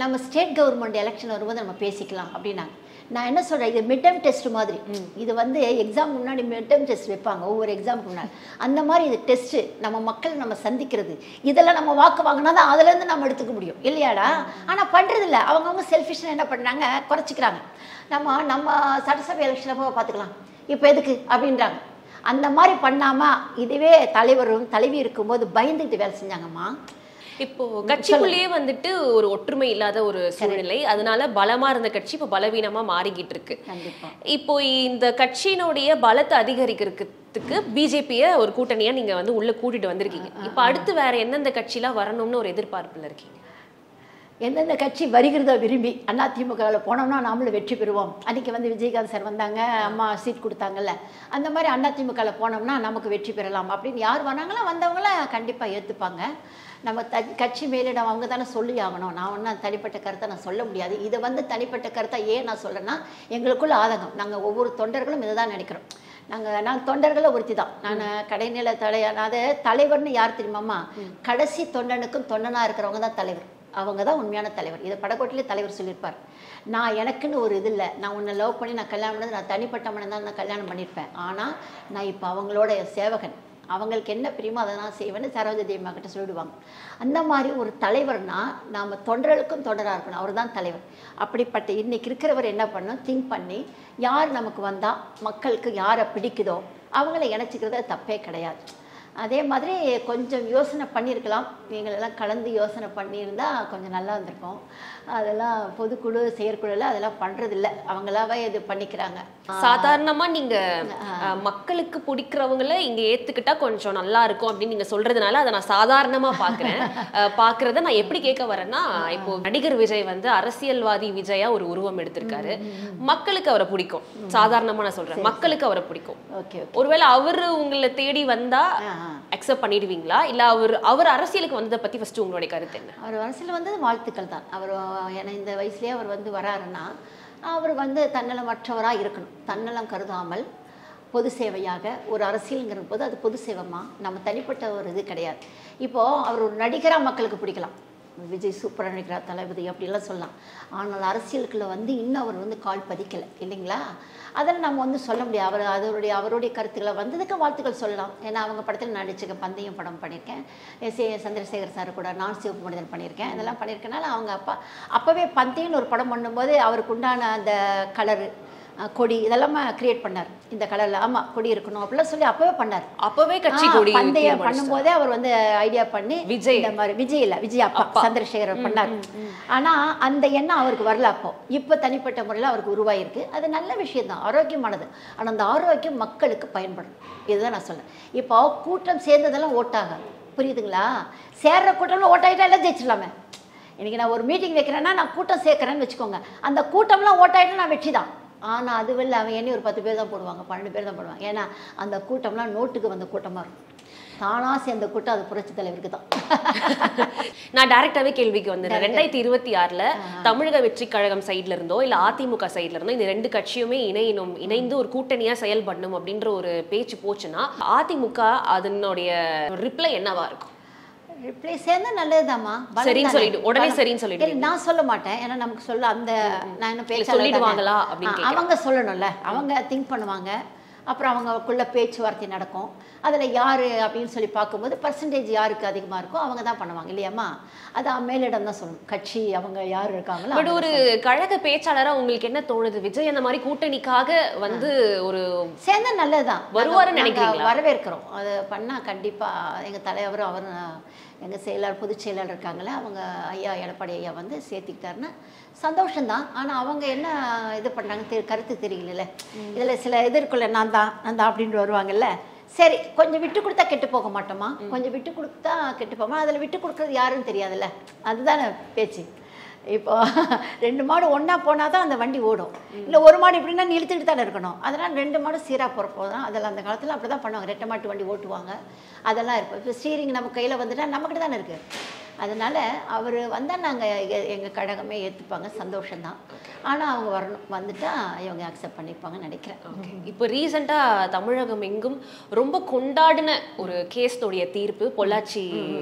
நம்ம ஸ்டேட் கவர்மெண்ட் எலெக்ஷன் வரும்போது நம்ம பேசிக்கலாம் அப்படின்னாங்க. நான் என்ன சொல்கிறேன், இது மிட் டேர்ம் டெஸ்ட் மாதிரி. இது வந்து எக்ஸாம் முன்னாடி மிட் டேர்ம் டெஸ்ட் வைப்பாங்க ஒவ்வொரு எக்ஸாமுக்கு முன்னாடி. அந்த மாதிரி இது டெஸ்ட்டு, நம்ம மக்கள் நம்ம சந்திக்கிறது, இதெல்லாம் நம்ம வாக்கு வாங்கினா தான் அதுலேருந்து நம்ம எடுத்துக்க முடியும் இல்லையாடா. ஆனால் பண்ணுறதில்ல, அவங்கவுங்க செல்ஃபிஷாக என்ன பண்ணுறாங்க, குறைச்சிக்கிறாங்க. நம்ம சட்டசபை எலெக்ஷனில் போய் பார்த்துக்கலாம், இப்போ எதுக்கு அப்படின்றாங்க. அந்த மாதிரி பண்ணாமல் இதுவே தலைவரும் தலைவி இருக்கும்போது பயந்துக்கிட்டு வேலை செஞ்சாங்கம்மா. இப்போ கட்சிக்குள்ளேயே வந்துட்டு ஒரு ஒற்றுமை இல்லாத ஒரு சூழ்நிலை, அதனால பலமா இருந்த கட்சி இப்போ பலவீனமா மாறிக்கிட்டு இருக்கு. இப்போ இந்த கட்சியினுடைய பலத்தை அதிகரிக்கிறதுக்கு பிஜேபியை ஒரு கூட்டணியா நீங்க வந்து உள்ள கூட்டிட்டு வந்திருக்கீங்க. இப்போ அடுத்து வேற எந்தெந்த கட்சிலாம் வரணும்னு ஒரு எதிர்பார்ப்புல இருக்கீங்க? எந்தெந்த கட்சி வருகிறதோ விரும்பி அதிமுகவில் போனோம்னா நாமளும் வெற்றி பெறுவோம். அன்றைக்கி வந்து விஜயகாந்த் சார் வந்தாங்க, அம்மா சீட் கொடுத்தாங்கல்ல, அந்த மாதிரி அதிமுகவில் போனோம்னா நமக்கு வெற்றி பெறலாம் அப்படின்னு யார் வராங்களோ வந்தவங்கள கண்டிப்பாக ஏற்றுப்பாங்க. நம்ம கட்சி மேலிடம் அவங்க தானே சொல்லி ஆகணும். நான் ஒன்றும் தனிப்பட்ட கருத்தை நான் சொல்ல முடியாது. இதை வந்து தனிப்பட்ட கருத்தை ஏன் நான் சொல்கிறேன்னா, எங்களுக்குள்ள ஆதங்கம், நாங்கள் ஒவ்வொரு தொண்டர்களும் இதை தான் நினைக்கிறோம். நான் தொண்டர்களை ஒருத்தி தான். நான் கடைநிலை அதாவது தலைவர்னு யார் தெரியுமாம்மா, கடைசி தொண்டனுக்கும் தொண்டனாக இருக்கிறவங்க தான் தலைவர். அவங்க தான் உண்மையான தலைவர். இதை படக்கோட்டிலே தலைவர் சொல்லியிருப்பார். நான் எனக்குன்னு ஒரு இது இல்லை, நான் உன்னை லவ் பண்ணி நான் கல்யாணம் பண்ணது, நான் தனிப்பட்ட மனம் தான் நான் கல்யாணம் பண்ணியிருப்பேன். ஆனால் நான் இப்போ அவங்களோட சேவகன், அவங்களுக்கு என்ன பிரியுமோ அதை நான் செய்வேன்னு சரோஜா தேவி கிட்ட சொல்லிடுவாங்க. அந்த மாதிரி ஒரு தலைவர்னா நாம் தொண்டர்களுக்கும் தொண்டராக இருக்கணும், அவர் தான் தலைவர். அப்படிப்பட்ட இன்றைக்கி இருக்கிறவர் என்ன பண்ணணும், திங்க் பண்ணி யார் நமக்கு வந்தால் மக்களுக்கு யாரை பிடிக்குதோ அவங்கள இணைச்சிக்கிறது தப்பே கிடையாது. அதே மாதிரி கொஞ்சம் யோசனை பண்ணியிருக்கலாம், எங்களெல்லாம் கலந்து யோசனை பண்ணியிருந்தால் கொஞ்சம் நல்லா இருந்திருக்கும். அதெல்லாம் பொதுக்குழு செயற்குழுல அதெல்லாம் பண்ணுறதில்ல, அவங்களாவே இது பண்ணிக்கிறாங்க. சாதாரணமாக நீங்கள் மக்களுக்கு பிடிக்கிறவங்கள இங்கே ஏற்றுக்கிட்டா கொஞ்சம் நல்லா இருக்கும் அப்படின்னு நீங்கள் சொல்கிறதுனால அதை நான் சாதாரணமாக பார்க்குறத நான் எப்படி கேட்க வரேன்னா, இப்போ நடிகர் விஜய் வந்து அரசியல்வாதி விஜயா ஒரு உருவம் எடுத்திருக்காரு, மக்களுக்கு அவரை பிடிக்கும். சாதாரணமாக நான் சொல்கிறேன், மக்களுக்கு அவரை பிடிக்கும். ஒருவேளை அவர் உங்களை தேடி வந்தால் அக்செப்ட் பண்ணிடுவீங்களா? இல்லை அவர் அரசியலுக்கு வந்ததை பற்றி ஃபஸ்ட்டு உங்களுடைய கருத்து என்ன? அவர் அரசியல் வந்தது வாழ்த்துக்கள் தான். அவர் ஏன்னா இந்த வயசுலேயே அவர் வந்து வராருன்னா அவர் வந்து தன்னலமற்றவராக இருக்கணும். தன்னலம் கருதாமல் பொது சேவையாக ஒரு அரசியலுங்கிற போது அது பொது சேவமா, நம்ம தனிப்பட்ட ஒரு இது கிடையாது. இப்போது அவர் ஒரு நடிகராக மக்களுக்கு பிடிக்கலாம், விஜய் சூப்பராக நடிக்கிறார் தளபதி அப்படிலாம் சொல்லலாம். ஆனால் அரசியலுக்குள்ள வந்து இன்னும் அவர் வந்து கால் பதிக்கலை இல்லைங்களா. அதில் நம்ம வந்து சொல்ல முடியாது. அவருடைய கருத்துக்களை வந்ததுக்கு வாழ்த்துக்கள் சொல்லலாம். ஏன்னா அவங்க படத்தில் நடிச்சுக்க பந்தயம் படம் பண்ணியிருக்கேன், சந்திரசேகர் சார் கூட நான் சிவப்பு மனிதன் பண்ணியிருக்கேன், இதெல்லாம் பண்ணியிருக்கனால அவங்க அப்போவே பந்தயம்னு ஒரு படம் பண்ணும்போது அவருக்கு உண்டான அந்த கலரு கொடி இதெல்லாம் கிரியேட் பண்ணார். இந்த கலரில் ஆமாம் கொடி இருக்கணும் அப்படிலாம் சொல்லி அப்போவே பண்ணார். அப்போவே கட்சி கொடி பந்தயம் பண்ணும்போதே அவர் வந்து ஐடியா பண்ணி விஜய் இந்த மாதிரி விஜய் இல்லை விஜய் அப்பா சந்திரசேகர் பண்ணார். ஆனால் அந்த எண்ணம் அவருக்கு வரல. இப்போ தனிப்பட்ட முறையில் அவருக்கு உருவாயிருக்கு. அது நல்ல விஷயம்தான், ஆரோக்கியமானது. ஆனால் அந்த ஆரோக்கியம் மக்களுக்கு பயன்படும், இதுதான் நான் சொன்னேன். இப்போ கூட்டம் சேர்ந்ததெல்லாம் ஓட்டாக புரியுதுங்களா. சேர்ற கூட்டம்லாம் ஓட்டாயிட்டா எல்லாம் ஜெயிச்சிடலாமே. இன்றைக்கி நான் ஒரு மீட்டிங் வைக்கிறேன்னா நான் கூட்டம் சேர்க்குறேன்னு வச்சுக்கோங்க, அந்த கூட்டம்லாம் ஓட்டாயிட்டா நான் வெற்றி தான். ஆனால் அதுவல்ல, அவன் எண்ணி ஒரு 10 பேர் தான் போடுவாங்க, 12 பேர் தான் போடுவாங்க. ஏன்னா அந்த கூட்டம்லாம் நோட்டுக்கு வந்த கூட்டமாக இருக்கும். தானாக சேர்ந்த கூட்டம் அது புரட்சி தலைவருக்கு தான். நான் டைரக்டாகவே கேள்விக்கு வந்துடுறேன். 2026 தமிழக வெற்றி கழகம் சைட்ல இருந்தோ இல்லை அதிமுக சைட்ல இருந்தோ இந்த 2 கட்சியுமே இணைந்து ஒரு கூட்டணியாக செயல்படணும் அப்படின்ற ஒரு பேச்சு போச்சுன்னா அதிமுக அதனுடைய ரிப்ளை என்னவா இருக்கும்? ரிப்ளை சேர்ந்தா நல்லதுதாம்மா, சரின்னு சொல்லிட்டு உடனே சரின்னு சொல்லிட்டு நான் சொல்ல மாட்டேன். ஏன்னா நமக்கு சொல்ல அந்த நான் என்ன பேச சொல்லிடுவாங்களா அப்படின்னு அவங்க சொல்லணும்ல, அவங்க திங்க் பண்ணுவாங்க. அப்புறம் அவங்களுக்குள்ள பேச்சுவார்த்தை நடக்கும். அதில் யார் அப்படின்னு சொல்லி பார்க்கும்போது பர்சன்டேஜ் யாருக்கு அதிகமாக இருக்கோ அவங்க தான் பண்ணுவாங்க இல்லையாம்மா. அது மேலிடம் தான் சொல்லணும், கட்சி அவங்க யார் இருக்காங்களோ. பட் ஒரு கழக பேச்சாளராக உங்களுக்கு என்ன தோணுது, விஜய் அந்த மாதிரி கூட்டணிக்காக வந்து ஒரு சேர்ந்தா நல்லதுதான் வருவாருன்னு நினைக்கிறீங்களா? வரவேற்கிறோம். அது பண்ணால் கண்டிப்பாக எங்கள் தலைவரும் அவர் எங்கள் செயலாளர் பொதுச் செயலாளர் இருக்காங்களே அவங்க ஐயா எடப்பாடி ஐயா வந்து சேர்த்துக்கிட்டாருன்னா சந்தோஷம்தான். ஆனால் அவங்க என்ன இது பண்ணுறாங்க கருத்து தெரியல. இதில் சில இது இருக்குல்ல, நான் தான் அப்படின்ட்டு வருவாங்கல்ல. சரி, கொஞ்சம் விட்டு கொடுத்தா கெட்டு போக மாட்டோமா, கொஞ்சம் விட்டு கொடுத்தா கெட்டு போமா. அதில் விட்டு கொடுக்குறது யாருன்னு தெரியாதுல்ல, அதுதானே பேச்சு. இப்போ 2 மாடு ஒன்றா போனால் தான் அந்த வண்டி ஓடும். இல்லை ஒரு மாடு இப்படின்னா நிறுத்திட்டு தானே இருக்கணும். அதனால் 2 மாடு சீராக போகிறப்போ தான் அதெல்லாம் அந்த காலத்தில் அப்படி தான் பண்ணுவாங்க. 2 மாட்டு வண்டி ஓட்டுவாங்க, அதெல்லாம் இருக்கும். இப்போ ஸ்டீரிங் நம்ம கையில் வந்துட்டால் நம்மக்கிட்ட தானே இருக்குது. அதனால் அவர் வந்தால் நாங்கள் எங்கள் கழகமே ஏற்றுப்பாங்க, சந்தோஷம்தான். ஆனால் அவங்க வரணும், வந்துட்டால் இவங்க அக்செப்ட் பண்ணிப்பாங்கன்னு நினைக்கிறேன். ஓகே. இப்போ ரீசெண்டாக தமிழகம் எங்கும் ரொம்ப கொண்டாடின ஒரு கேஸ்னுடைய தீர்ப்பு, பொள்ளாச்சி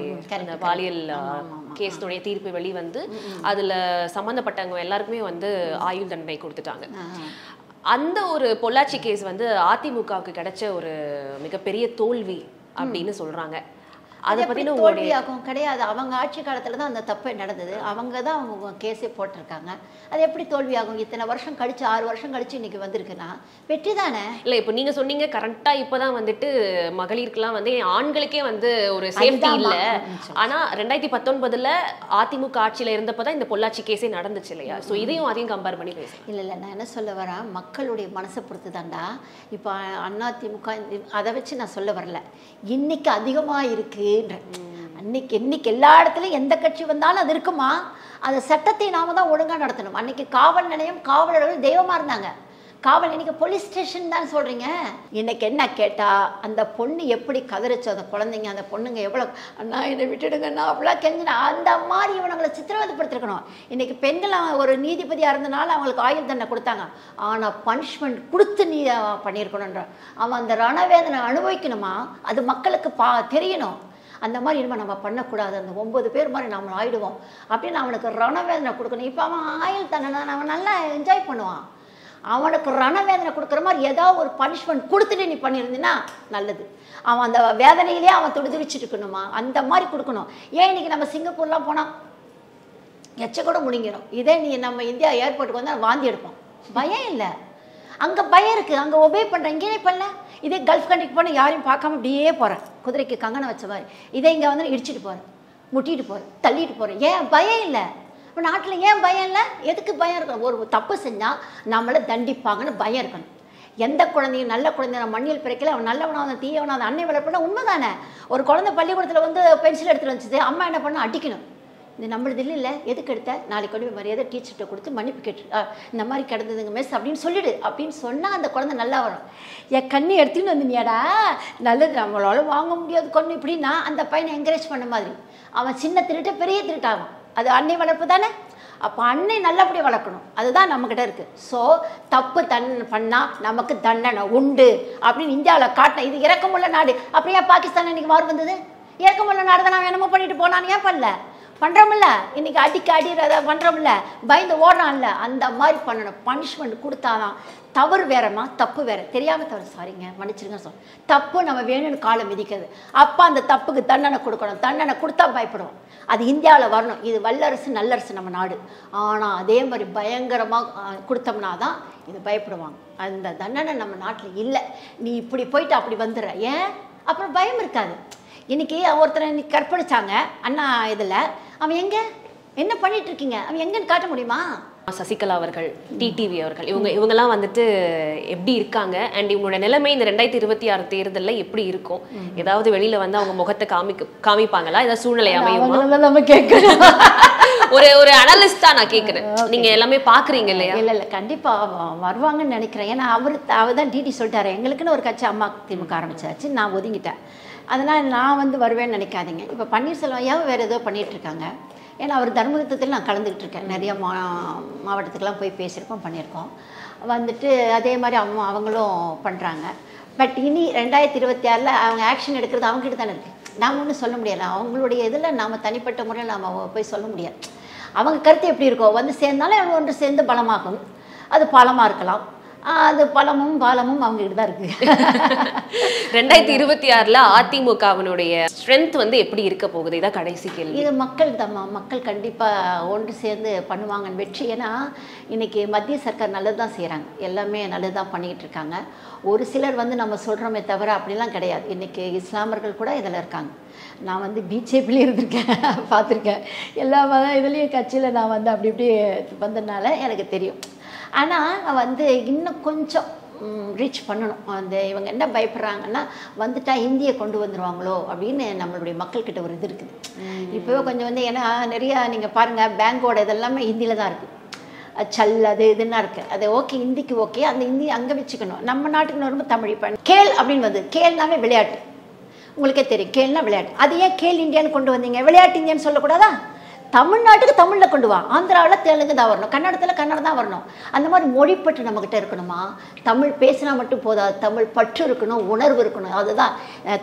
அந்த பாலியல் கேஸ்னுடைய தீர்ப்பு வெளிவந்து அதில் சம்மந்தப்பட்டவங்க எல்லாருக்குமே வந்து ஆயுள் தண்டனை கொடுத்துட்டாங்க. அந்த ஒரு பொள்ளாச்சி கேஸ் வந்து அதிமுகவுக்கு கிடைச்ச ஒரு மிகப்பெரிய தோல்வி அப்படின்னு சொல்கிறாங்க. அதை பற்றின தோல்வியாகும் கிடையாது. அவங்க ஆட்சி காலத்தில் தான் அந்த தப்பு நடந்தது. அவங்க தான் அவங்க கேஸே போட்டிருக்காங்க. அது எப்படி தோல்வியாகும்? இத்தனை வருஷம் கழிச்சு 6 வருஷம் கழிச்சு இன்னைக்கு வந்திருக்குன்னா வெற்றி தானே. இல்லை, இப்போ நீங்கள் சொன்னீங்க கரெக்டாக இப்போ தான் வந்துட்டு மகளிருக்கெல்லாம் வந்து ஆண்களுக்கே வந்து ஒரு சேஃப்டி இல்லை. ஆனால் 2019 அதிமுக ஆட்சியில் இருந்தப்போ தான் இந்த பொள்ளாச்சி கேஸே நடந்துச்சு இல்லையா? ஸோ இதையும் அதையும் கம்பேர் பண்ணி பேசுகிறேன். இல்லை, நான் என்ன சொல்ல வரேன், மக்களுடைய மனசை பொறுத்து தாண்டா. இப்போ அதிமுக அதை வச்சு நான் சொல்ல வரல, இன்னைக்கு அதிகமாக இருக்குது. இன்னைக்கு எல்லா இடத்துலையும் எந்த கட்சி வந்தாலும் அது இருக்குமா. அந்த சட்டத்தை நாம தான் ஒழுங்காக நடத்தணும். அன்னைக்கு காவல் நிலையம் காவலர்கள் தெய்வமாக இருந்தாங்க. காவல் இன்னைக்கு போலீஸ் ஸ்டேஷன் தான் சொல்கிறீங்க. இன்னைக்கு என்ன கேட்டால் அந்த பொண்ணு எப்படி கதறிச்சு, அந்த குழந்தைங்க அந்த பொண்ணுங்க எவ்வளோ அண்ணா என்னை விட்டுடுங்கண்ணா அப்படிலாம் கெஞ்சினா அந்த மாதிரி இவங்களை சித்திரவதைப்படுத்திருக்கணும். இன்னைக்கு பெண்கள் ஒரு நீதிபதியாக இருந்தனால அவங்களுக்கு ஆயுள் தண்டனை கொடுத்தாங்க. ஆனால் பனிஷ்மெண்ட் கொடுத்து நீ பண்ணியிருக்கணுன்ற அவன் அந்த ரணவேதனை அனுபவிக்கணுமா, அது மக்களுக்கு தெரியணும். அந்த மாதிரி இனிமேல் நம்ம பண்ணக்கூடாது, அந்த 9 பேர் மாதிரி நம்ம ஆயிடுவோம் அப்படின்னு அவனுக்கு ரணவேதனை கொடுக்கணும். இப்போ அவன் ஆயுள் தண்டனை அவன் நல்லா என்ஜாய் பண்ணுவான். அவனுக்கு ரணவேதனை கொடுக்குற மாதிரி ஏதாவது ஒரு பனிஷ்மெண்ட் கொடுத்துட்டு நீ பண்ணியிருந்தீன்னா நல்லது. அவன் அந்த வேதனையிலே அவன் துடிதுடிச்சிட்டு இருக்கணுமா, அந்த மாதிரி கொடுக்கணும். ஏன் இன்னைக்கு நம்ம சிங்கப்பூர்லாம் போனால் எச்ச கூட முடிங்கிடும். இதே நீ நம்ம இந்தியா ஏர்போர்ட்டுக்கு வந்தால் வாந்தி எடுப்போம். பயம் இல்லை, அங்கே பயம் இருக்குது, அங்கே ஒபே பண்ணுறேன். இங்கேயே பண்ணல. இதே கல்ஃப் கண்ட்ரிக்கு போனால் யாரையும் பார்க்காம இப்படியே போகிறேன், குதிரைக்கு கங்கணம் வச்ச மாதிரி. இதே இங்கே வந்து இடிச்சிட்டு போகிறேன், முட்டிட்டு போகிறேன், தள்ளிட்டு போகிறேன். ஏன் பயம் இல்லை? இப்போ நாட்டில் ஏன் பயம் இல்லை? எதுக்கு பயம் இருக்கணும்? ஒரு தப்பு செஞ்சால் நம்மளை தண்டிப்பாங்கன்னு பயம் இருக்கணும். எந்த குழந்தையும் நல்ல குழந்தை நான் மண்ணில் பிறக்கல, அவன் நல்லவனாக தீயவனாக அன்னை வளர்ப்புனா உண்மை தானே. ஒரு குழந்தை பள்ளிக்கூடத்தில் வந்து பென்சில் எடுத்துகிட்டு வந்துச்சு, அம்மா என்ன பண்ண அடிக்கணும். இது நம்மளது இல்லை, எதுக்கு எடுத்த நாளைக்கு கொண்டு போய் மரியாதை டீச்சர்கிட்ட கொடுத்து மன்னிப்பு கேட்டு இந்த மாதிரி கிடந்ததுங்க மிஸ் அப்படின்னு சொல்லிடு அப்படின்னு சொன்னால் அந்த குழந்தை நல்லா வரும். என் கண்ணு எடுத்துன்னு வந்துனியாடா நல்லது, நம்மளால வாங்க முடியாது கொண்டு இப்படின்னா அந்த பையனை என்கரேஜ் பண்ண மாதிரி. அவன் சின்ன திருட்டு பெரிய திருட்டாகும். அது அன்னை வளர்ப்பு தானே. அப்போ அன்னை நல்லபடியாக வளர்க்கணும், அதுதான் நம்மக்கிட்ட இருக்குது. ஸோ தப்பு பண்ணால் நமக்கு தண்டனை உண்டு அப்படின்னு இந்தியாவில் காட்டின இது இறக்கமுள்ள நாடு. அப்படியே பாகிஸ்தான் இன்னைக்கு மாறு வந்தது, இறக்கமுள்ள நாடு தான். நான் என்னமோ பண்ணிட்டு போனான்னு ஏன் பண்ணல? பண்ணுறோம்ல, இன்னைக்கு அடிக்கிறத பண்ணுறோம்ல, பயந்து ஓடுறான்ல, அந்த மாதிரி பண்ணணும். பனிஷ்மெண்ட் கொடுத்தாதான். தவறு வேறம்மா, தப்பு வேற. தெரியாமல் தவறு, சாரிங்க மன்னிச்சிருங்க சொல். தப்பு நம்ம வேணும்னு காலை மிதிக்கிறது. அப்போ அந்த தப்புக்கு தண்டனை கொடுக்கணும். தண்டனை கொடுத்தா பயப்படுவோம். அது இந்தியாவில் வரணும். இது வல்லரசு நல்லரசு நம்ம நாடு. ஆனால் அதே மாதிரி பயங்கரமாக கொடுத்தோம்னா தான் இது பயப்படுவாங்க. அந்த தண்டனை நம்ம நாட்டில் இல்லை. நீ இப்படி போயிட்டு அப்படி வந்துடுற, ஏன் அப்புறம் பயம் இருக்காது. இன்னைக்கு ஒருத்தரை இன்னைக்கு கற்பழிச்சாங்க அண்ணா இதில், அவன் எங்கே என்ன பண்ணிட்டு இருக்கீங்க, அவன் எங்கன்னு காட்ட முடியுமா? சசிகலா அவர்கள், டிடிவி அவர்கள், இவங்கெல்லாம் வந்துட்டு எப்படி இருக்காங்க? அண்ட் இவங்களோட நிலைமை இந்த 2026 தேர்தலில் எப்படி இருக்கும்? ஏதாவது வெளியில வந்து அவங்க முகத்தை காமிப்பாங்களா? ஏதாவது சூழ்நிலை அமையுமா? நம்ம கேட்கணும். ஒரு அனலிஸ்டா நான் கேட்குறேன். நீங்க எல்லாமே பாக்குறீங்க இல்லையா? இல்லை கண்டிப்பா வருவாங்கன்னு நினைக்கிறேன். ஏன்னா அவர் தான் டிடி சொல்லிட்டாரு, எங்களுக்குன்னு ஒரு கட்சி அம்மா திமுக ஆரம்பிச்சாச்சு, நான் ஒதுங்கிட்டேன். அதனால் நான் வந்து வருவேன்னு நினைக்காதீங்க. இப்போ பன்னீர்செல்வம் ஐயாவும் வேறு ஏதோ பண்ணிகிட்ருக்காங்க. ஏன்னா அவர் தர்மயுத்தத்தில் நான் கலந்துக்கிட்டு இருக்கேன். நிறைய மாவட்டத்துக்கெலாம் போய் பேசியிருக்கோம், பண்ணியிருக்கோம். வந்துட்டு அதே மாதிரி அவங்களும் பண்ணுறாங்க. பட் இனி 2026 அவங்க ஆக்ஷன் எடுக்கிறது அவங்ககிட்ட தானே இருக்குது. நாம் ஒன்றும் சொல்ல முடியலை. அவங்களுடைய இதில் நாம் தனிப்பட்ட முறையில் நாம் போய் சொல்ல முடியாது. அவங்க கருத்து எப்படி இருக்கோ வந்து சேர்ந்தாலும் ஒன்று சேர்ந்து பலமாகும். அது பாலமாக இருக்கலாம். அது பழமும் பாலமும் அவங்ககிட்ட தான் இருக்கு. 2026 அதிமுகவினுடைய ஸ்ட்ரென்த் வந்து எப்படி இருக்க போகுது? இதான் கடைசி கேள்வி. இது மக்கள் தான், மக்கள் கண்டிப்பாக ஒன்று சேர்ந்து பண்ணுவாங்க வெற்றி. ஏன்னா இன்னைக்கு மத்திய சர்க்கார் நல்லது தான் செய்கிறாங்க, எல்லாமே நல்லது தான் பண்ணிக்கிட்டு இருக்காங்க. ஒரு சிலர் வந்து நம்ம சொல்கிறோமே தவிர அப்படிலாம் கிடையாது. இன்றைக்கி இஸ்லாமர்கள் கூட இதில் இருக்காங்க. நான் வந்து பிஜேபியிலே இருந்திருக்கேன், பார்த்துருக்கேன். எல்லா இதுலேயும் கட்சியில் நான் வந்து அப்படி இப்படி வந்ததுனால எனக்கு தெரியும். ஆனால் வந்து இன்னும் கொஞ்சம் ரீச் பண்ணணும். அந்த இவங்க என்ன பயப்படுறாங்கன்னா வந்துட்டா ஹிந்தியை கொண்டு வந்துடுவாங்களோ அப்படின்னு நம்மளுடைய மக்கள்கிட்ட ஒரு இது இருக்குது. இப்போவே கொஞ்சம் வந்து ஏன்னா நிறையா நீங்கள் பாருங்கள் பேங்கோட இதெல்லாமே ஹிந்தியில் தான் இருக்குது. சல் அது இதுன்னா இருக்குது. அது ஓகே, ஹிந்திக்கு ஓகே, அந்த ஹிந்தி அங்கே வச்சுக்கணும். நம்ம நாட்டுக்கு ரொம்ப தமிழ் இப்போ கேள் அப்படின்னு வந்து கேள்னாவே விளையாட்டு. உங்களுக்கே தெரியும் கேள்னா விளையாட்டு. அது ஏன் கேள் இந்தியான்னு கொண்டு வந்தீங்க? விளையாட்டு இந்தியான்னு சொல்லக்கூடாதா? தமிழ்நாட்டுக்கு தமிழில் கொண்டு வா, ஆந்திராவில் தெலுங்கு தான் வரணும், கன்னடத்தில் கன்னடம் தான் வரணும். அந்த மாதிரி மொழிப்பற்று நம்மக்கிட்ட இருக்கணுமா? தமிழ் பேசினா மட்டும் போதாது, தமிழ் பற்று இருக்கணும், உணர்வு இருக்கணும். அதுதான்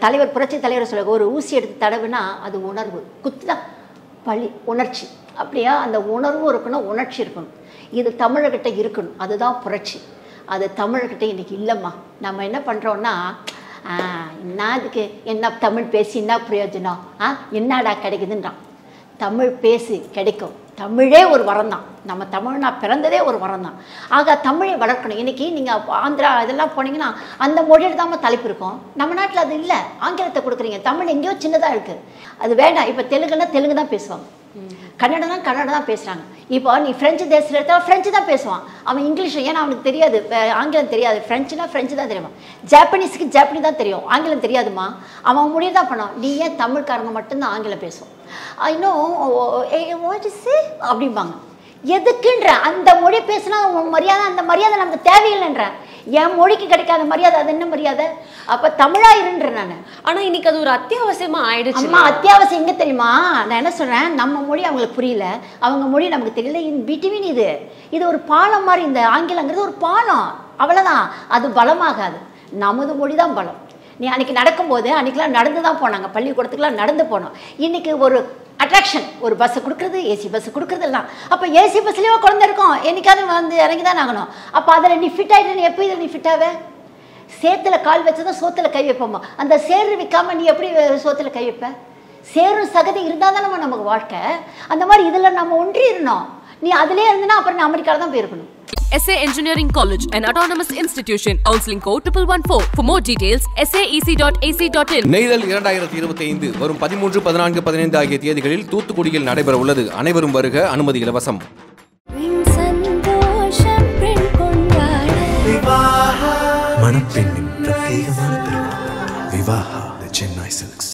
தலைவர் புரட்சி தலைவர் சொல்ல, ஒரு ஊசி எடுத்து தடவுனா அது உணர்வு, குத்து தான் பழி, உணர்ச்சி. அப்படியா அந்த உணர்வும் இருக்கணும், உணர்ச்சி இருக்கணும். இது தமிழர்கிட்ட இருக்கணும், அதுதான் புரட்சி. அது தமிழர்கிட்ட இன்றைக்கி இல்லைம்மா. நம்ம என்ன பண்ணுறோன்னா என்ன அதுக்கு என்ன தமிழ் பேசி என்ன பிரயோஜனம், என்னடா கிடைக்குதுன்றான். தமிழ் பேசி கிடைக்கும். தமிழே ஒரு வரம் தான். நம்ம தமிழ்னா பிறந்ததே ஒரு வரம் தான். ஆக தமிழை வளர்க்கணும். இன்றைக்கி நீங்கள் ஆந்திரா இதெல்லாம் போனீங்கன்னா அந்த மொழியில் தான் தலைப்பு இருக்கும். நம்ம நாட்டில் அது இல்லை, ஆங்கிலத்தை கொடுக்குறீங்க. தமிழ் எங்கேயோ சின்னதாக இருக்குது, அது வேண்டாம். இப்போ தெலுங்குன்னா தெலுங்கு தான் பேசுவாங்க, கன்னடம்னா கன்னடம் தான் பேசுகிறாங்க. இப்போ நீ ஃப்ரெஞ்சு தேசத்தில் எடுத்தால் ஃப்ரெஞ்சு தான் பேசுவான் அவன், இங்கிலீஷ் ஏன்னா அவனுக்கு தெரியாது, ஆங்கிலம் தெரியாது. ஃப்ரெஞ்சுனா ஃப்ரெஞ்சு தான் தெரியுமா, ஜாப்பனீஸுக்கு ஜாப்பனீஸ் தான் தெரியும், ஆங்கிலம் தெரியாதுமா. அவன் மொழி தான் பண்ணுவான். நீ ஏன் தமிழ்காரங்க மட்டும்தான் ஆங்கிலம் பேசுவோம், இன்னும் அப்படிம்பாங்க. எதுக்குன்ற அந்த மொழி பேசினா மரியாதை, அந்த மரியாதை நமக்கு தேவையில்லைன்ற. என் மொழிக்கு கிடைக்காத மரியாதை அது என்ன மரியாதை? அப்போ தமிழாயிருன்ற நான். ஆனால் இன்னைக்கு அது ஒரு அத்தியாவசியமாக ஆயிடுச்சு. அம்மா அத்தியாவசியம் எங்கே தெரியுமா? நான் என்ன சொல்கிறேன், நம்ம மொழி அவங்களுக்கு புரியல, அவங்க மொழி நமக்கு தெரியல. இன் பிட்வீன் இது ஒரு பாலம் மாதிரி. இந்த ஆங்கிலங்கிறது ஒரு பாலம், அவ்வளோதான். அது பலமாகாது. நமது மொழி தான் பலம். நீ அன்றைக்கி நடக்கும்போது அன்றைக்கெலாம் நடந்து தான் போனாங்க, பள்ளிக்கூடத்துக்குலாம் நடந்து போனோம். இன்றைக்கி ஒரு அட்ராக்ஷன், ஒரு பஸ்ஸை கொடுக்குறது, ஏசி பஸ்ஸு கொடுக்குறதெல்லாம். அப்போ ஏசி பஸ்லேயே குழந்தை இருக்கும், என்னைக்காவது வந்து இறங்கி தான் ஆகணும். அப்போ அதில் நீ ஃபிட் ஆகிட்டு எப்போ இதில் நீ ஃபிட்டாவே? சேத்துல கால் வச்சதான் சோத்தில் கை வைப்போமா? அந்த சேறு வைக்காமல் நீ எப்படி சோத்தில் கை வைப்ப? சேரும் சகதி இருந்தால் தான் நமக்கு வாழ்க்கை. அந்த மாதிரி இதில் நம்ம ஒன்றி இருந்தோம். நீ அதிலே இருந்தனா அப்புறம் நீ அமெரிக்காவில் தான் போயிருக்கணும். SA Engineering College, an autonomous institution. Counseling code 1114. For more details, saec.ac.in. நெய்தல் 2025 வரும் 13, 14, 15 ஆகிய தேதிகளில் தூத்துக்குடியில் நடைபெற உள்ளது. அனைவரும் வருக, அனுமதி இலவசம். மணப்பெண்ணின் பிரத்யேகமான திருமணம் விவாஹா, தி சென்னை சில்க்ஸ்.